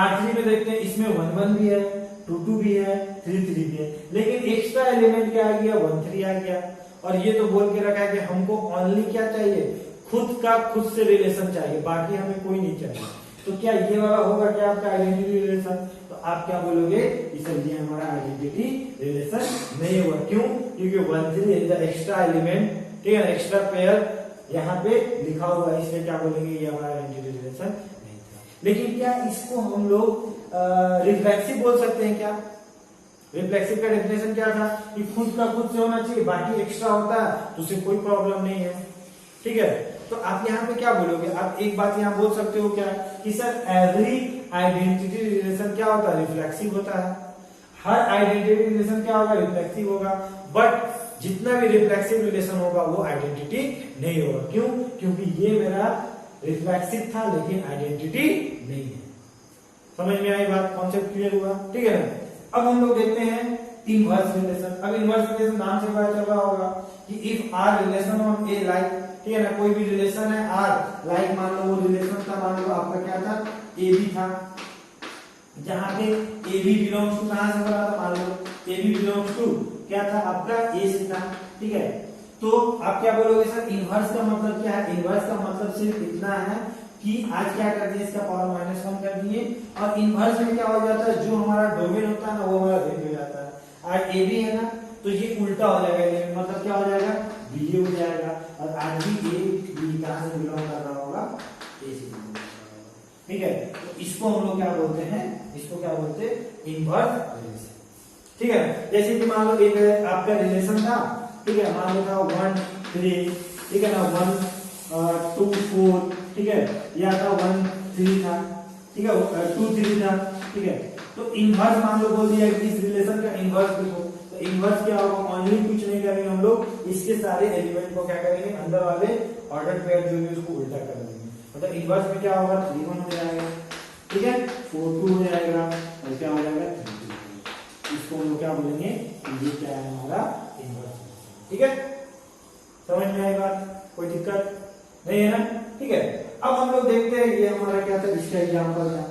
R3 में देखते हैं, इसमें 1 1 भी है, 2 2 भी है, 3 3 भी है, लेकिन एक्स्ट्रा एलिमेंट क्या आ गया, 1 3 आ गया, और ये तो बोल के रखा है कि हमको ओनली क्या चाहिए, खुद का खुद से रिलेशन चाहिए, बाकी हमें कोई नहीं चाहिए। तो क्या ये वाला होगा क्या आपका आइडेंटिटी रिलेशन, तो आप क्या बोलोगे कि सर ये हमारा आइडेंटिटी रिलेशन नहीं होगा, क्यों, क्योंकि 1 3 इज द एक्स्ट्रा एलिमेंट, ठीक है, एक्स्ट्रा पेयर यहाँ पे लिखा हुआ है, इसमें क्या बोलेंगे ये हमारा आइडेंटिटी रिलेशन नहीं था। लेकिन क्या इसको हम लोग रिफ्लेक्सिव बोल सकते हैं क्या, रिफ्लेक्सिव का डेफिनेशन क्या था कि खुद का खुद से होना चाहिए, बाकी एक्स्ट्रा होता है तो उसे कोई प्रॉब्लम नहीं है, ठीक है। तो आप यहाँ पे क्या बोलोगे, आप एक बात यहाँ बोल सकते हो क्या कि सर एवरी आइडेंटिटी रिलेशन क्या होता है, रिफ्लेक्सिव होता है, हर आइडेंटिटी रिलेशन क्या होगा, रिफ्लेक्सिव होगा, बट जितना भी रिफ्लेक्सिव रिलेशन होगा वो आइडेंटिटी नहीं होगा, क्यों, क्योंकि ये मेरा रिफ्लेक्सिव था लेकिन आइडेंटिटी नहीं है। समझ में आई बात, कॉन्सेप्ट क्लियर हुआ, ठीक है ना। अब हम लोग देखते हैं इनवर्स रिलेशन। अब इनवर्स रिलेशन नाम से पता चल रहा होगा कि if R relation on A like, ठीक है ना, कोई भी रिलेशन है आर लाइक, मान लो वो रिलेशन था, मान लो आपका क्या था, ए बी था, जहां पे ए बी बिलोंग्स टू कहां से बना था, मान लो ए बी बिलोंग्स टू क्या था आपका ए से था, ठीक है। तो आप क्या बोलोगे सर इनवर्स का मतलब क्या है, इनवर्स का मतलब सिर्फ इतना है कि आज क्या कर दिए, इसका पावर -1 कर दिए, और इनवर्स में क्या हो जाता है, जो हमारा डोमेन होता है ना वो हमारा वेल्यू हो जाता है। आज ए बी है ना, तो ये उल्टा हो जाएगा, मतलब क्या हो जाएगा, बी हो जाएगा, और आज भी ए बी कहां से बिलोंग कर रहा होगा, ए से बिलोंग कर रहा होगा, ठीक है। तो इसको हम लोग क्या बोलते हैं, इसको क्या बोलते हैं, इनवर्स रिलेशन, ठीक है। जैसे कि मान लो एक आपका रिलेशन था, ठीक है, मान लो था 1 3, ठीक है ना, 1 2 4, ठीक है, या था 1 3 था, ठीक है, 2 3 था, ठीक है। तो इनवर्स मान लो बोल दिया कि इस रिलेशन का इनवर्स लिखो, तो इनवर्स क्या होगा, ओनली कुछ नहीं करेंगे हम लोग, इसके सारे एलिमेंट को क्या करेंगे, अंदर वाले ऑर्डर पेयर जो है उसको उल्टा कर देंगे, मतलब इनवर्स में क्या होगा, 3 1 हो जाएगा, ठीक है, 4 2 हो जाएगा, और क्या हो जाएगा 3 2, इसको हम लोग क्या बोलेंगे, ये क्या है हमारा इनवर्स। ठीक है, समझ में आई बात, कोई दिक्कत नहीं है ना, ठीक है। अब हम लोग देखते हैं ये हमारा क्या था, इसका एग्जांपल था।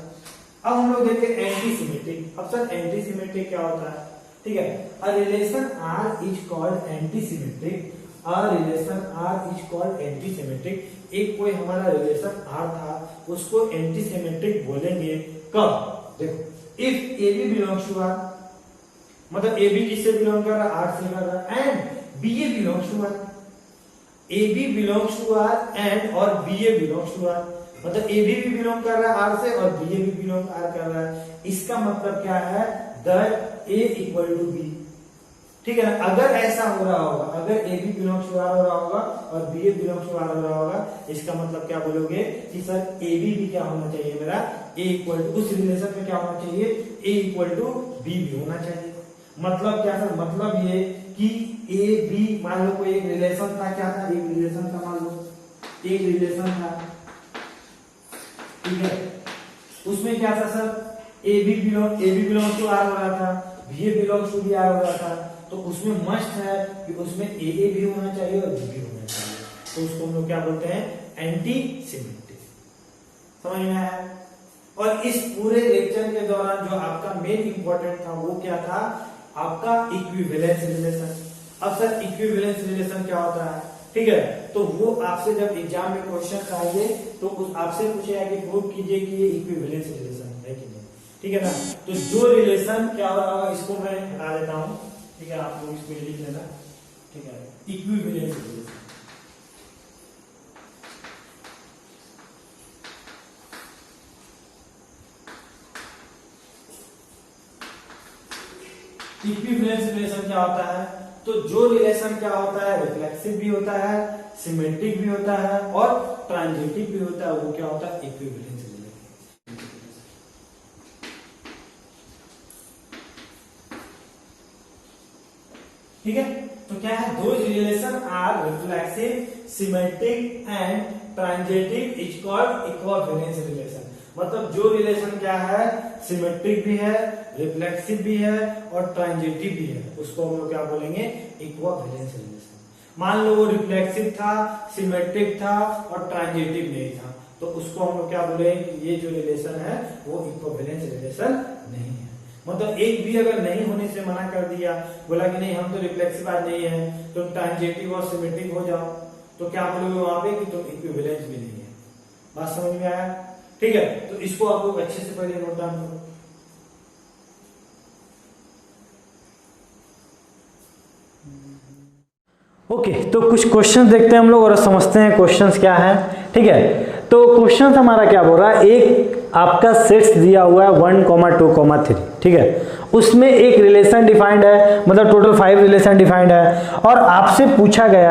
अब हम लोग देखते हैं एंटी सिमेट्रिक। अब सर एंटी सिमेट्रिक क्या होता है, ठीक है। A relation R is called anti symmetric, a relation R is called anti symmetric. एक कोई हमारा रिलेशन आर था, उसको एंटी सिमेट्रिक बोलेंगे कब, देखो, if a B belongs to R, मतलब ए बी किससे बिलोंग कर रहा है, आर से कर रहा है, and B A belongs to R, A B belongs to R and और B A belongs to R, मतलब ए बी भी बिलोंग कर रहा है आर से और बी ए भी बिलोंग आर कर रहा है। इसका मतलब क्या है, that a equal to b, ठीक है ना। अगर ऐसा हो रहा होगा, अगर a B belongs to R हो रहा होगा और B A belongs to R हो रहा होगा, इसका मतलब क्या बोलोगे कि सर ए बी भी क्या होना चाहिए मेरा, ए इक्वल टू, उस रिलेशन में क्या होना चाहिए, ए इक्वल टू बी भी होना चाहिए। मतलब क्या सर, मतलब ये कि ए बी, मान लो कोई एक रिलेशन था, क्या था, एक रिलेशन था, मान लो एक रिलेशन था, ठीक है। उसमें क्या था sir, A b belong to R हो रहा था, b A belongs to b R हो रहा था, तो उसमें मस्ट है कि उसमें ए भी होना चाहिए और बी भी होना चाहिए, तो उसको हम लोग क्या बोलते हैं, एंटी सिमेट्रिक। समझ में आया। और इस पूरे लेक्चर के दौरान जो आपका मेन इंपॉर्टेंट था वो क्या था, आपका इक्विवेलेंस रिलेशन। अब सर इक्विवेलेंस रिलेशन क्या होता है, ठीक है, तो वो आपसे जब एग्जाम में क्वेश्चन आएंगे तो उस आपसे पूछेगा कि प्रूव कीजिए कि ये इक्विवेलेंस रिलेशन है कि नहीं, ठीक है ना। तो जो रिलेशन क्या हो रहा होगा, इसको मैं हटा देता हूं, ठीक है, आप लोग इसको लिख लेना, ठीक है, इक्विवेलेंस रिलेशन। इक्विवेलेंस रिलेशन क्या होता है, तो जो रिलेशन क्या होता है, रिफ्लेक्सिव भी होता है, सिमेट्रिक भी होता है और ट्रांजिटिव भी होता है, वो क्या होता है, इक्विवेलेंस रिलेशन। ठीक है, तो क्या है, दो relation are reflexive, symmetric and transitive is called equivalence relation. मतलब जो रिलेशन क्या है, सिमेट्रिक भी है, रिफ्लेक्सिव भी है और ट्रांजिटिव भी है, उसको हम लोग क्या बोलेंगे, इक्विवेलेंस रिलेशन। मान लो वो रिफ्लेक्सिव था, सिमेट्रिक था और ट्रांजिटिव नहीं था, तो उसको हम लोग क्या बोलेंगे, ये जो रिलेशन है वो इक्विवेलेंस रिलेशन नहीं है। मतलब एक भी अगर नहीं होने से मना कर दिया, बोला कि नहीं हम तो रिफ्लेक्सिव आज नहीं है, तो ट्रांजिटिव और सिमेट्रिक हो जाओ, तो क्या बोलोगे वहां पे कि तुम इक्विवेलेंस भी नहीं है। बात समझ में आया, ठीक है। तो इसको आप लोग अच्छे से पहले नोट डाउन करो। ओके, तो कुछ क्वेश्चन देखते हैं हम लोग और समझते हैं क्वेश्चंस क्या है, ठीक है। तो क्वेश्चन हमारा क्या बोल रहा है, एक आपका सेट्स दिया हुआ है 1, 2, 3, ठीक है, उसमें एक रिलेशन डिफाइंड है, मतलब टोटल 5 रिलेशन डिफाइंड है, और आपसे पूछा गया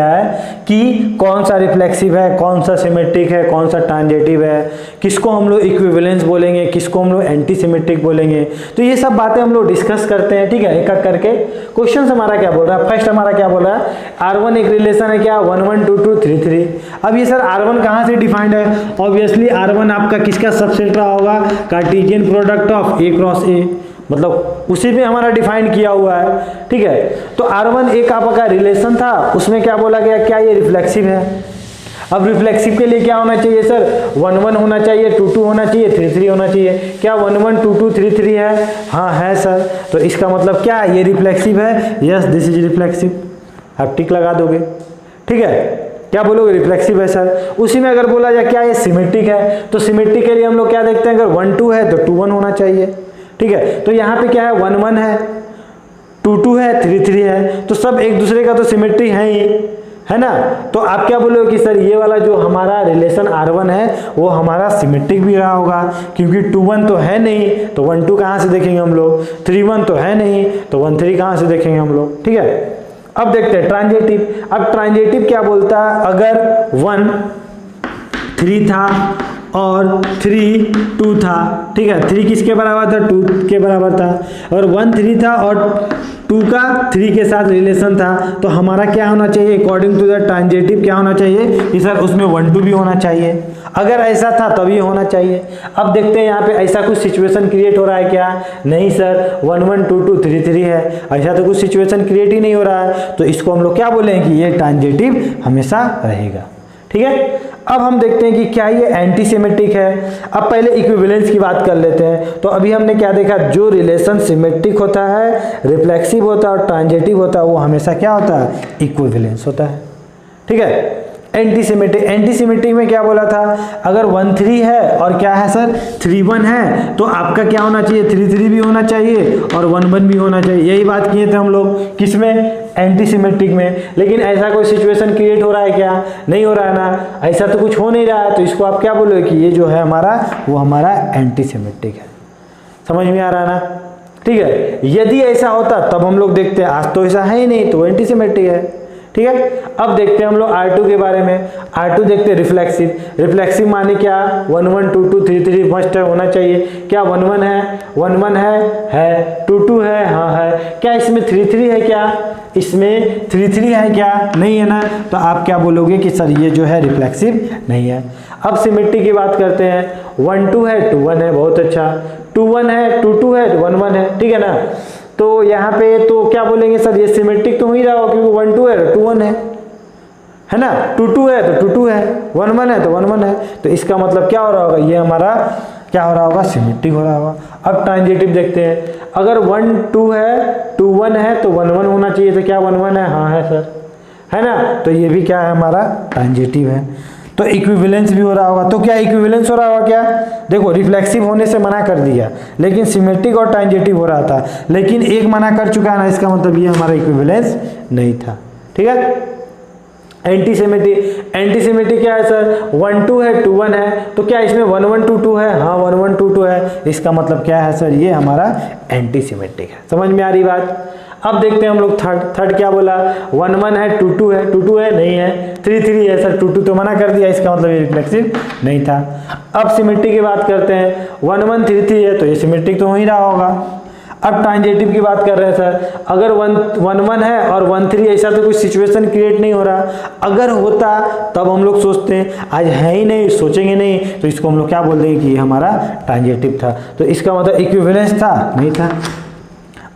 है कि कौन सा रिफ्लेक्सिव है, कौन सा सिमेट्रिक है, कौन सा ट्रांजिटिव है, किसको हम लोग इक्विवेलेंस बोलेंगे, किसको हम लोग एंटी सिमेट्रिक बोलेंगे। तो ये सब बातें हम लोग डिस्कस करते हैं, ठीक है, एक एक करके। क्वेश्चन हमारा क्या बोल रहा है, फर्स्ट हमारा क्या बोल रहा है, R1 एक रिलेशन है क्या, 1, 1, 2, 2, 3, 3। अब ये सर R1 कहाँ से डिफाइंड है, ऑब्वियसली R1 आपका किसका सबसेट रहा होगा, Cartesian product of A cross A, मतलब उसी में हमारा डिफाइन किया हुआ है, ठीक है। तो R1 एक आपका रिलेशन था, उसमें क्या बोला गया, क्या ये रिफ्लेक्सिव है। अब रिफ्लेक्सिव के लिए क्या होना चाहिए सर, 1, 1 होना चाहिए, 2, 2 होना चाहिए, 3, 3 होना चाहिए। क्या 1, 1, 2, 2, 3, 3 है, हाँ है सर। तो इसका मतलब क्या है, ये रिफ्लेक्सिव है, यस दिस इज रिफ्लेक्सिव, आप टिक लगा दोगे, ठीक है। क्या बोलोगे, रिफ्लेक्सिव है सर। उसी में अगर बोला जाए क्या ये सिमेट्रिक है, तो सिमेट्रिक के लिए हम लोग क्या देखते हैं, अगर 1, 2 है तो 2, 1 होना चाहिए, ठीक है। तो यहाँ पे क्या है, 1, 1 है, 2, 2 है, 3, 3 है, तो सब एक दूसरे का तो सिमेट्री है ही, है ना। तो आप क्या बोलोगे कि सर ये वाला जो हमारा रिलेशन R1 है वो हमारा सिमेट्रिक भी रहा होगा, क्योंकि 2, 1 तो है नहीं, तो 1, 2 कहाँ से देखेंगे हम लोग, 3, 1 तो है नहीं, तो 1, 3 कहाँ से देखेंगे हम लोग, ठीक है। अब देखते हैं ट्रांजिटिव। अब ट्रांजिटिव क्या बोलता है, अगर 1, 3 था और 3, 2 था, ठीक है, 3 किसके बराबर था, 2 के बराबर था, और 1, 3 था और 2 का 3 के साथ रिलेशन था, तो हमारा क्या होना चाहिए अकॉर्डिंग टू द ट्रांजिटिव, क्या होना चाहिए कि सर उसमें 1 2 भी होना चाहिए। अगर ऐसा था तभी होना चाहिए। अब देखते हैं यहाँ पे ऐसा कुछ सिचुएशन क्रिएट हो रहा है क्या? नहीं सर, 1 1 2 2 3 3 है, ऐसा तो कुछ सिचुएशन क्रिएट ही नहीं हो रहा है, तो इसको हम लोग क्या बोलेंगे कि ये ट्रांजिटिव हमेशा रहेगा। ठीक है, अब हम देखते हैं कि क्या ये एंटी सिमेट्रिक है। अब पहले इक्विवेलेंस की बात कर लेते हैं। तो अभी हमने क्या देखा, जो रिलेशन सिमेट्रिक होता है, रिफ्लेक्सिव होता है और ट्रांजिटिव होता है, वो हमेशा क्या होता है, इक्विवेलेंस होता है। ठीक है, एंटी सिमेट्रिक, एंटी सिमेट्रिक में क्या बोला था, अगर 1 3 है और क्या है सर 3 1 है, तो आपका क्या होना चाहिए 3 3 भी होना चाहिए और 1 1 भी होना चाहिए। यही बात किए थे हम लोग किसमें, एंटी सिमेट्रिक में। लेकिन ऐसा कोई सिचुएशन क्रिएट हो रहा है क्या? नहीं हो रहा है ना, ऐसा तो कुछ हो नहीं रहा है, तो इसको आप क्या बोलोगे कि ये जो है हमारा, वो हमारा एंटी सिमेट्रिक है। समझ में आ रहा है ना? ठीक है, यदि ऐसा होता तब हम लोग देखते हैं, आज तो ऐसा है ही नहीं, तो एंटी सिमेट्रिक है। ठीक है, अब देखते हैं हम लोग R2 के बारे में। R2 देखते हैं रिफ्लेक्सिव। रिफ्लेक्सिव माने क्या, 1 1 2 2 3 3 मस्ट होना चाहिए। क्या 1 1 है, 1 1 है 2 2 है, हाँ है। क्या इसमें 3 3 है, क्या इसमें 3 3 है, क्या नहीं है ना, तो आप क्या बोलोगे कि सर ये जो है रिफ्लेक्सिव नहीं है। अब सिमेट्री की बात करते हैं, 1 2 है 2 1 है, बहुत अच्छा। 2 1 है 2 2 है 1 1 है, ठीक है ना। तो यहाँ पे तो क्या बोलेंगे सर, ये सिमेट्रिक तो हो ही रहा हो, क्योंकि 1 2 है 2 1 है ना, 2 2 है तो 2 2 है, 1 1 है तो 1 1 है, तो इसका मतलब क्या हो रहा होगा, ये हमारा क्या हो रहा होगा, सिमेट्रिक हो रहा होगा। अब ट्रांजिटिव देखते हैं, अगर 1 2 है 2 1 है तो 1 1 होना चाहिए, तो क्या 1 1 है, हाँ है सर, है ना, तो ये भी क्या है हमारा ट्रांजिटिव है। तो इक्विवेलेंस भी हो रहा होगा। तो क्या इक्विवेलेंस हो रहा होगा, क्या देखो रिफ्लेक्सिव होने से मना कर दिया, लेकिन सिमेट्रिक और ट्रांजिटिव हो रहा था, लेकिन एक मना कर चुका है ना, इसका मतलब ये हमारा इक्विवेलेंस नहीं था। ठीक है, एंटी सिमेट्रिक, एंटी सिमेट्रिक क्या है सर, 1 2 है 2 1 है, तो क्या इसमें 1 1 2 2 है, हाँ 1 1 2 2 है, इसका मतलब क्या है सर, ये हमारा एंटी सिमेट्रिक है। समझ में आ रही बात? अब देखते हैं हम लोग थर्ड क्या बोला, 1 1 है 2 2 है, 2 2 है नहीं है, 3 3 है सर, 2 2 तो मना कर दिया, इसका मतलब ये रिफ्लेक्सिव नहीं था। अब सिमेट्रिक की बात करते हैं, 1 1 3 3 है, तो ये सिमेट्रिक तो हो ही रहा होगा। अब ट्रांजिटिव की बात कर रहे हैं सर, अगर 1 1 है और 1 3, ऐसा तो कुछ सिचुएशन क्रिएट नहीं हो रहा, अगर होता तब हम लोग सोचते हैं, आज है ही नहीं, सोचेंगे नहीं, तो इसको हम लोग क्या बोल देंगे कि ये हमारा ट्रांजिटिव था, तो इसका मतलब इक्विवेलेंस था, नहीं था।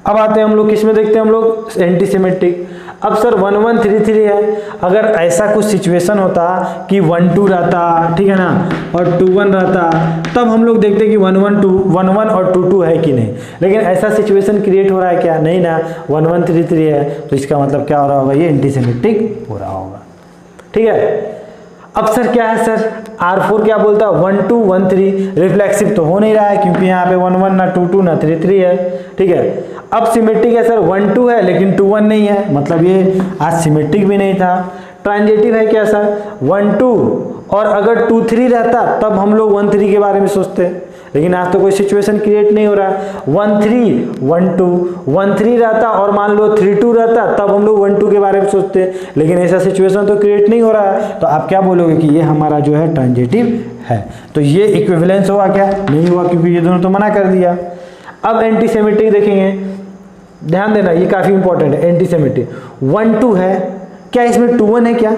अब आते हैं हम लोग किस में, देखते हैं हम लोग एंटी सिमेट्रिक। अब सर 1 1 3 3 है, अगर ऐसा कुछ सिचुएशन होता कि 1 2 रहता, ठीक है ना, और 2 1 रहता, तब हम लोग देखते कि 1 1 और 2 2 है कि नहीं, लेकिन ऐसा सिचुएशन क्रिएट हो रहा है क्या, नहीं ना, 1 1 3 3 है, तो इसका मतलब क्या हो रहा होगा, ये एंटी सिमेट्रिक हो रहा होगा। ठीक है, अब सर क्या है सर, R4 क्या बोलता है, 1 2 1 3, रिफ्लेक्सिव तो हो नहीं रहा है, क्योंकि यहाँ पे 1 1 ना 2 2 ना 3 3 है। ठीक है, अब सिमेट्रिक है सर, 1 2 है लेकिन 2 1 नहीं है, मतलब ये आज सिमेट्रिक भी नहीं था। ट्रांजिटिव है क्या सर, 1 2, और अगर 2 3 रहता तब हम लोग 1 3 के बारे में सोचते, लेकिन आज तो कोई सिचुएशन क्रिएट नहीं हो रहा। 1 3 1 2 1 3 रहता और मान लो 3 2 रहता, तब हम लोग 1 2 के बारे में सोचते, लेकिन ऐसा सिचुएशन तो क्रिएट नहीं हो रहा है, तो आप क्या बोलोगे कि ये हमारा जो है ट्रांजिटिव है। तो ये इक्विवेलेंस हुआ क्या, नहीं हुआ, क्योंकि ये दोनों तो मना कर दिया। अब एंटी सिमेट्रिक देखेंगे, ध्यान देना ये काफी इंपॉर्टेंट है। एंटी सिमेट्रिक 1 2 है, क्या इसमें 2 1 है, क्या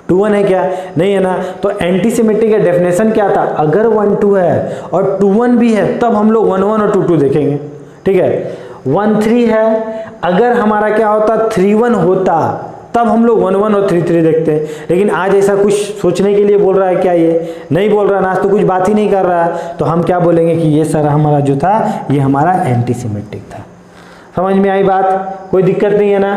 2 1 है, क्या नहीं है ना, तो एंटी सिमेट्रिक का डेफिनेशन क्या था, अगर 1 2 है और 2 1 भी है, तब हम लोग 1 1 और 2 2 देखेंगे। ठीक है, 1 3 है, अगर हमारा क्या होता 3 1 होता, तब हम लोग 1 1 और 3 3 देखते हैं, लेकिन आज ऐसा कुछ सोचने के लिए बोल रहा है क्या, ये नहीं बोल रहा ना, आज तो कुछ बात ही नहीं कर रहा है, तो हम क्या बोलेंगे कि ये सर हमारा जो था, ये हमारा एंटी सिमेट्रिक था। समझ में आई बात, कोई दिक्कत नहीं है ना।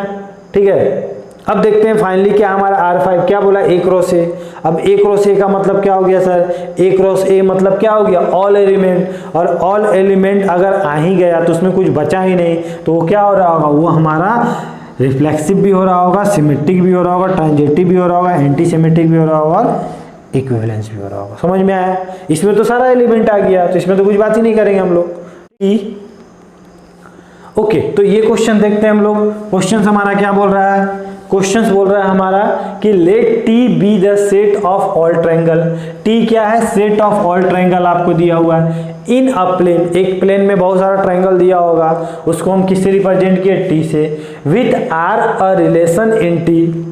ठीक है, अब देखते हैं फाइनली क्या हमारा R5 क्या बोला, A क्रॉस A। अब A क्रॉस A का मतलब क्या हो गया सर, A क्रॉस A मतलब क्या हो गया, ऑल एलिमेंट, और ऑल एलिमेंट अगर आ ही गया तो उसमें कुछ बचा ही नहीं, तो वो क्या हो रहा होगा, वो हमारा रिफ्लेक्सिव भी हो रहा होगा, सिमेट्रिक भी हो रहा होगा, ट्रांजिटिव भी हो रहा होगा, एंटी सिमेट्रिक भी हो रहा होगा, और इक्विवेलेंस भी हो रहा होगा। समझ में आया, इसमें तो सारा एलिमेंट आ गया, तो इसमें तो कुछ बात ही नहीं करेंगे हम लोग। ओके, तो ये क्वेश्चन देखते हैं हम लोग। क्वेश्चन हमारा क्या बोल रहा है, क्वेश्चंस बोल रहा है हमारा कि let T be the set of all triangle. T क्या है? सेट ऑफ ऑल ट्रायंगल आपको दिया हुआ है इन अ प्लेन। एक प्लेन में बहुत सारा ट्रायंगल दिया होगा, उसको हम किससे रिप्रेजेंट किए? टी से। With R a relation in T.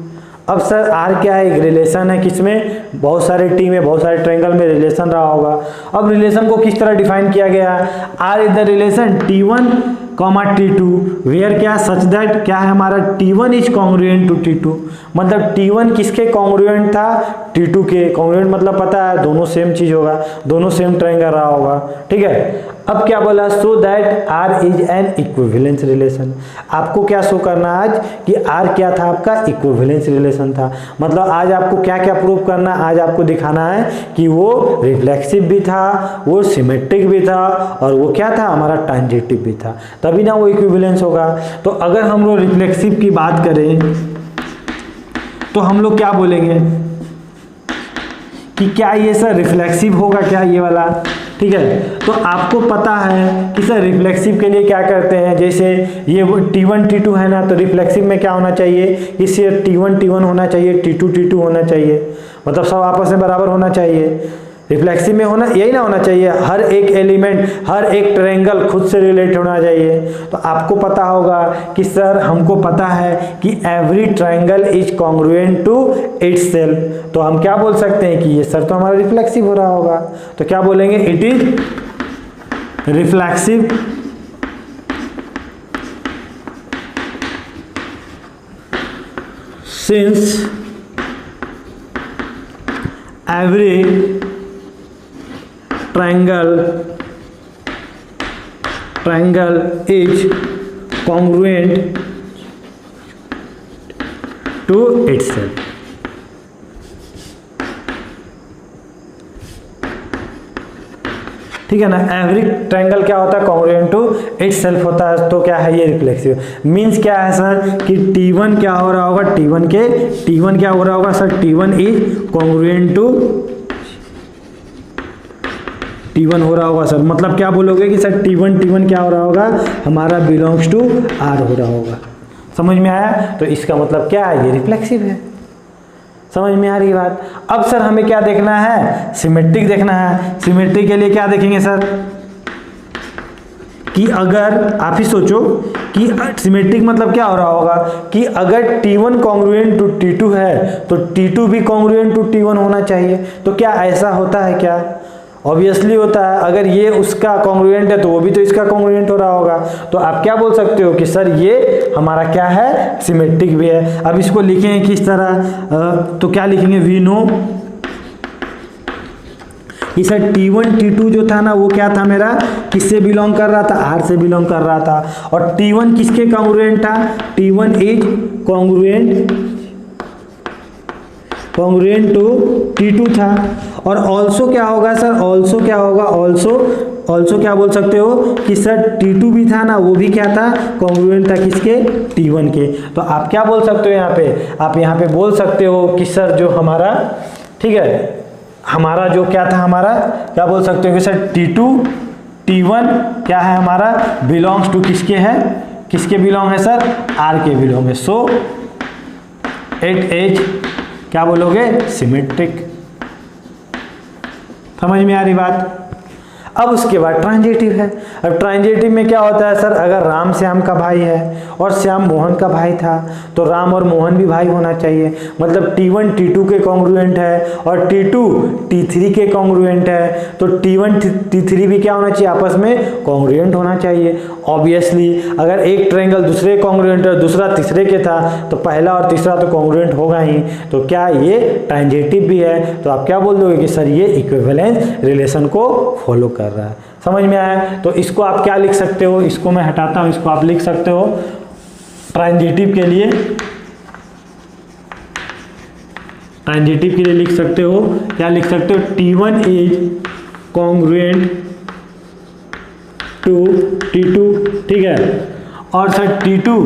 अब सर आर क्या है? एक रिलेशन है किसमें? बहुत सारे टी में, बहुत सारे ट्रायंगल में रिलेशन रहा होगा। अब रिलेशन को किस तरह डिफाइन किया गया है? R is the relation T1, T2 where क्या सच दैट क्या है हमारा? T1 is congruent to T2। मतलब T1 किसके कॉन्ग्रुएंट था? T2 के। कॉन्ग्रुएंट मतलब पता है दोनों सेम चीज होगा, दोनों सेम ट्रायंगल रहा होगा, ठीक है। अब क्या बोला? So that R is an equivalence relation. आपको क्या शो करना आज कि आर क्या था? आपका इक्विवेलेंस रिलेशन था। मतलब आज आपको क्या क्या प्रूव करना? आज आपको दिखाना है कि वो रिफ्लेक्सिव भी था, वो सिमेट्रिक भी था, और वो क्या था? हमारा ट्रांजिटिव भी था, तभी ना वो इक्विवेलेंस होगा। तो अगर हम लोग रिफ्लेक्सिव की बात करें तो हम लोग क्या बोलेंगे कि क्या ये सर रिफ्लेक्सिव होगा क्या ये वाला? ठीक है, तो आपको पता है कि सर रिफ्लेक्सिव के लिए क्या करते हैं, जैसे ये T1 T2 है ना, तो रिफ्लेक्सिव में क्या होना चाहिए? इससे T1 T1 होना चाहिए, T2 T2 होना चाहिए, मतलब सब आपस में बराबर होना चाहिए। रिफ्लेक्सिव में होना यही ना होना चाहिए, हर एक एलिमेंट, हर एक ट्रायंगल खुद से रिलेट होना चाहिए। तो आपको पता होगा कि सर हमको पता है कि every triangle is congruent to itself. तो हम क्या बोल सकते हैं कि ये सर तो हमारा रिफ्लेक्सिव हो रहा होगा। तो क्या बोलेंगे? It is reflexive since every triangle is congruent to itself। ठीक है ना, एवरी ट्रायंगल क्या होता है? कॉन्ग्रुएंट टू इटसेल्फ होता है। तो क्या है ये? रिफ्लेक्सिव। मींस क्या है सर कि T1 क्या हो रहा होगा? T1 क्या हो रहा होगा sir? T1 is congruent to T1 हो रहा होगा सर। मतलब क्या बोलोगे कि सर T1 क्या हो रहा होगा? हमारा बिलोंग्स टू R हो रहा होगा। समझ में आया? तो इसका मतलब क्या है? ये रिफ्लेक्सिव है। समझ में आ रही बात? अब सर हमें क्या देखना है? सिमेट्रिक देखना है। सिमेट्रिक के लिए क्या देखेंगे सर कि अगर आप ही सोचो कि सिमेट्रिक मतलब क्या हो रहा होगा कि अगर T1 कॉन्ग्रुएंट टू T2 है तो T2 भी कॉन्ग्रुएंट टू T1 होना चाहिए। तो क्या ऐसा होता है क्या? ऑब्वियसली होता है। अगर ये उसका कॉन्ग्रुएंट है तो वो भी तो इसका कॉन्ग्रुएंट हो रहा होगा। तो आप क्या बोल सकते हो कि सर ये हमारा क्या है? सिमेट्रिक भी है। अब इसको लिखेंगे किस तरह? तो क्या लिखेंगे? वी नो कि सर T1 T2 जो था ना वो क्या था मेरा? किससे बिलोंग कर रहा था? R से बिलोंग कर रहा था। और T1 किसके कॉन्ग्रुएंट था? T1 is congruent to T2 था। और ऑल्सो क्या होगा सर? ऑल्सो क्या होगा? ऑल्सो क्या बोल सकते हो कि सर T2 भी था ना, वो भी क्या था? कॉन्ग्रुएंट था किसके? T1 के। तो आप क्या बोल सकते हो यहाँ पे? आप यहाँ पे बोल सकते हो कि सर जो हमारा, ठीक है, हमारा जो क्या था, हमारा क्या बोल सकते हो कि सर T2 T1 क्या है हमारा? बिलोंग्स टू किसके है? किसके बिलोंग है सर? R के बिलोंग है। सो इट इज क्या बोलोगे? सिमेट्रिक। समझ में आ रही बात? अब उसके बाद ट्रांजिटिव है। अब ट्रांजिटिव में क्या होता है सर? अगर राम श्याम का भाई है और श्याम मोहन का भाई था तो राम और मोहन भी भाई होना चाहिए। मतलब T1 T2 के कॉन्ग्रुएंट है और T2 T3 के कॉन्ग्रुएंट है, तो T1 T3 भी क्या होना चाहिए? आपस में कॉन्ग्रुएंट होना चाहिए। ऑब्वियसली अगर एक ट्रायंगल दूसरे कॉन्ग्रुएंट और दूसरा तीसरे के था तो पहला और तीसरा तो कॉन्ग्रुएंट होगा ही। तो क्या ये ट्रांजिटिव भी है? तो आप क्या बोल दोगे कि सर ये इक्विवेलेंस रिलेशन को फॉलो कर रहा है। समझ में आया? तो इसको आप क्या लिख सकते हो? इसको मैं हटाता हूं, इसको आप लिख सकते हो ट्रांजिटिव के लिए, ट्रांजिटिव के लिए लिख सकते हो, क्या लिख सकते हो? T1 is congruent to T2, ठीक है। और sir T2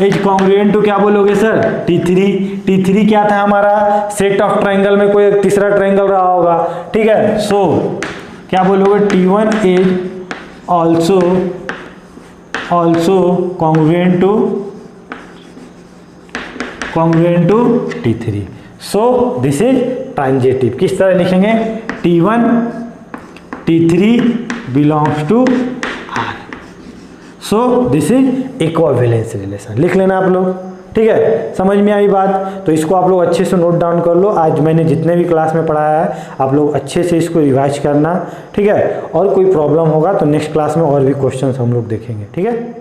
is congruent to क्या बोलोगे सर? T3 क्या था हमारा? सेट ऑफ ट्रायंगल में कोई तीसरा ट्रायंगल रहा होगा, ठीक है। सो क्या बोलोगे? T1 is also congruent to congruent to T3। So this is transitive. किस तरह लिखेंगे? T1 T3 belongs to R। So this is equivalence relation. लिख लेना आप लोग, ठीक है। समझ में आई बात? तो इसको आप लोग अच्छे से नोट डाउन कर लो। आज मैंने जितने भी क्लास में पढ़ाया है आप लोग अच्छे से इसको रिवाइज करना, ठीक है। और कोई प्रॉब्लम होगा तो नेक्स्ट क्लास में और भी क्वेश्चंस हम लोग देखेंगे, ठीक है।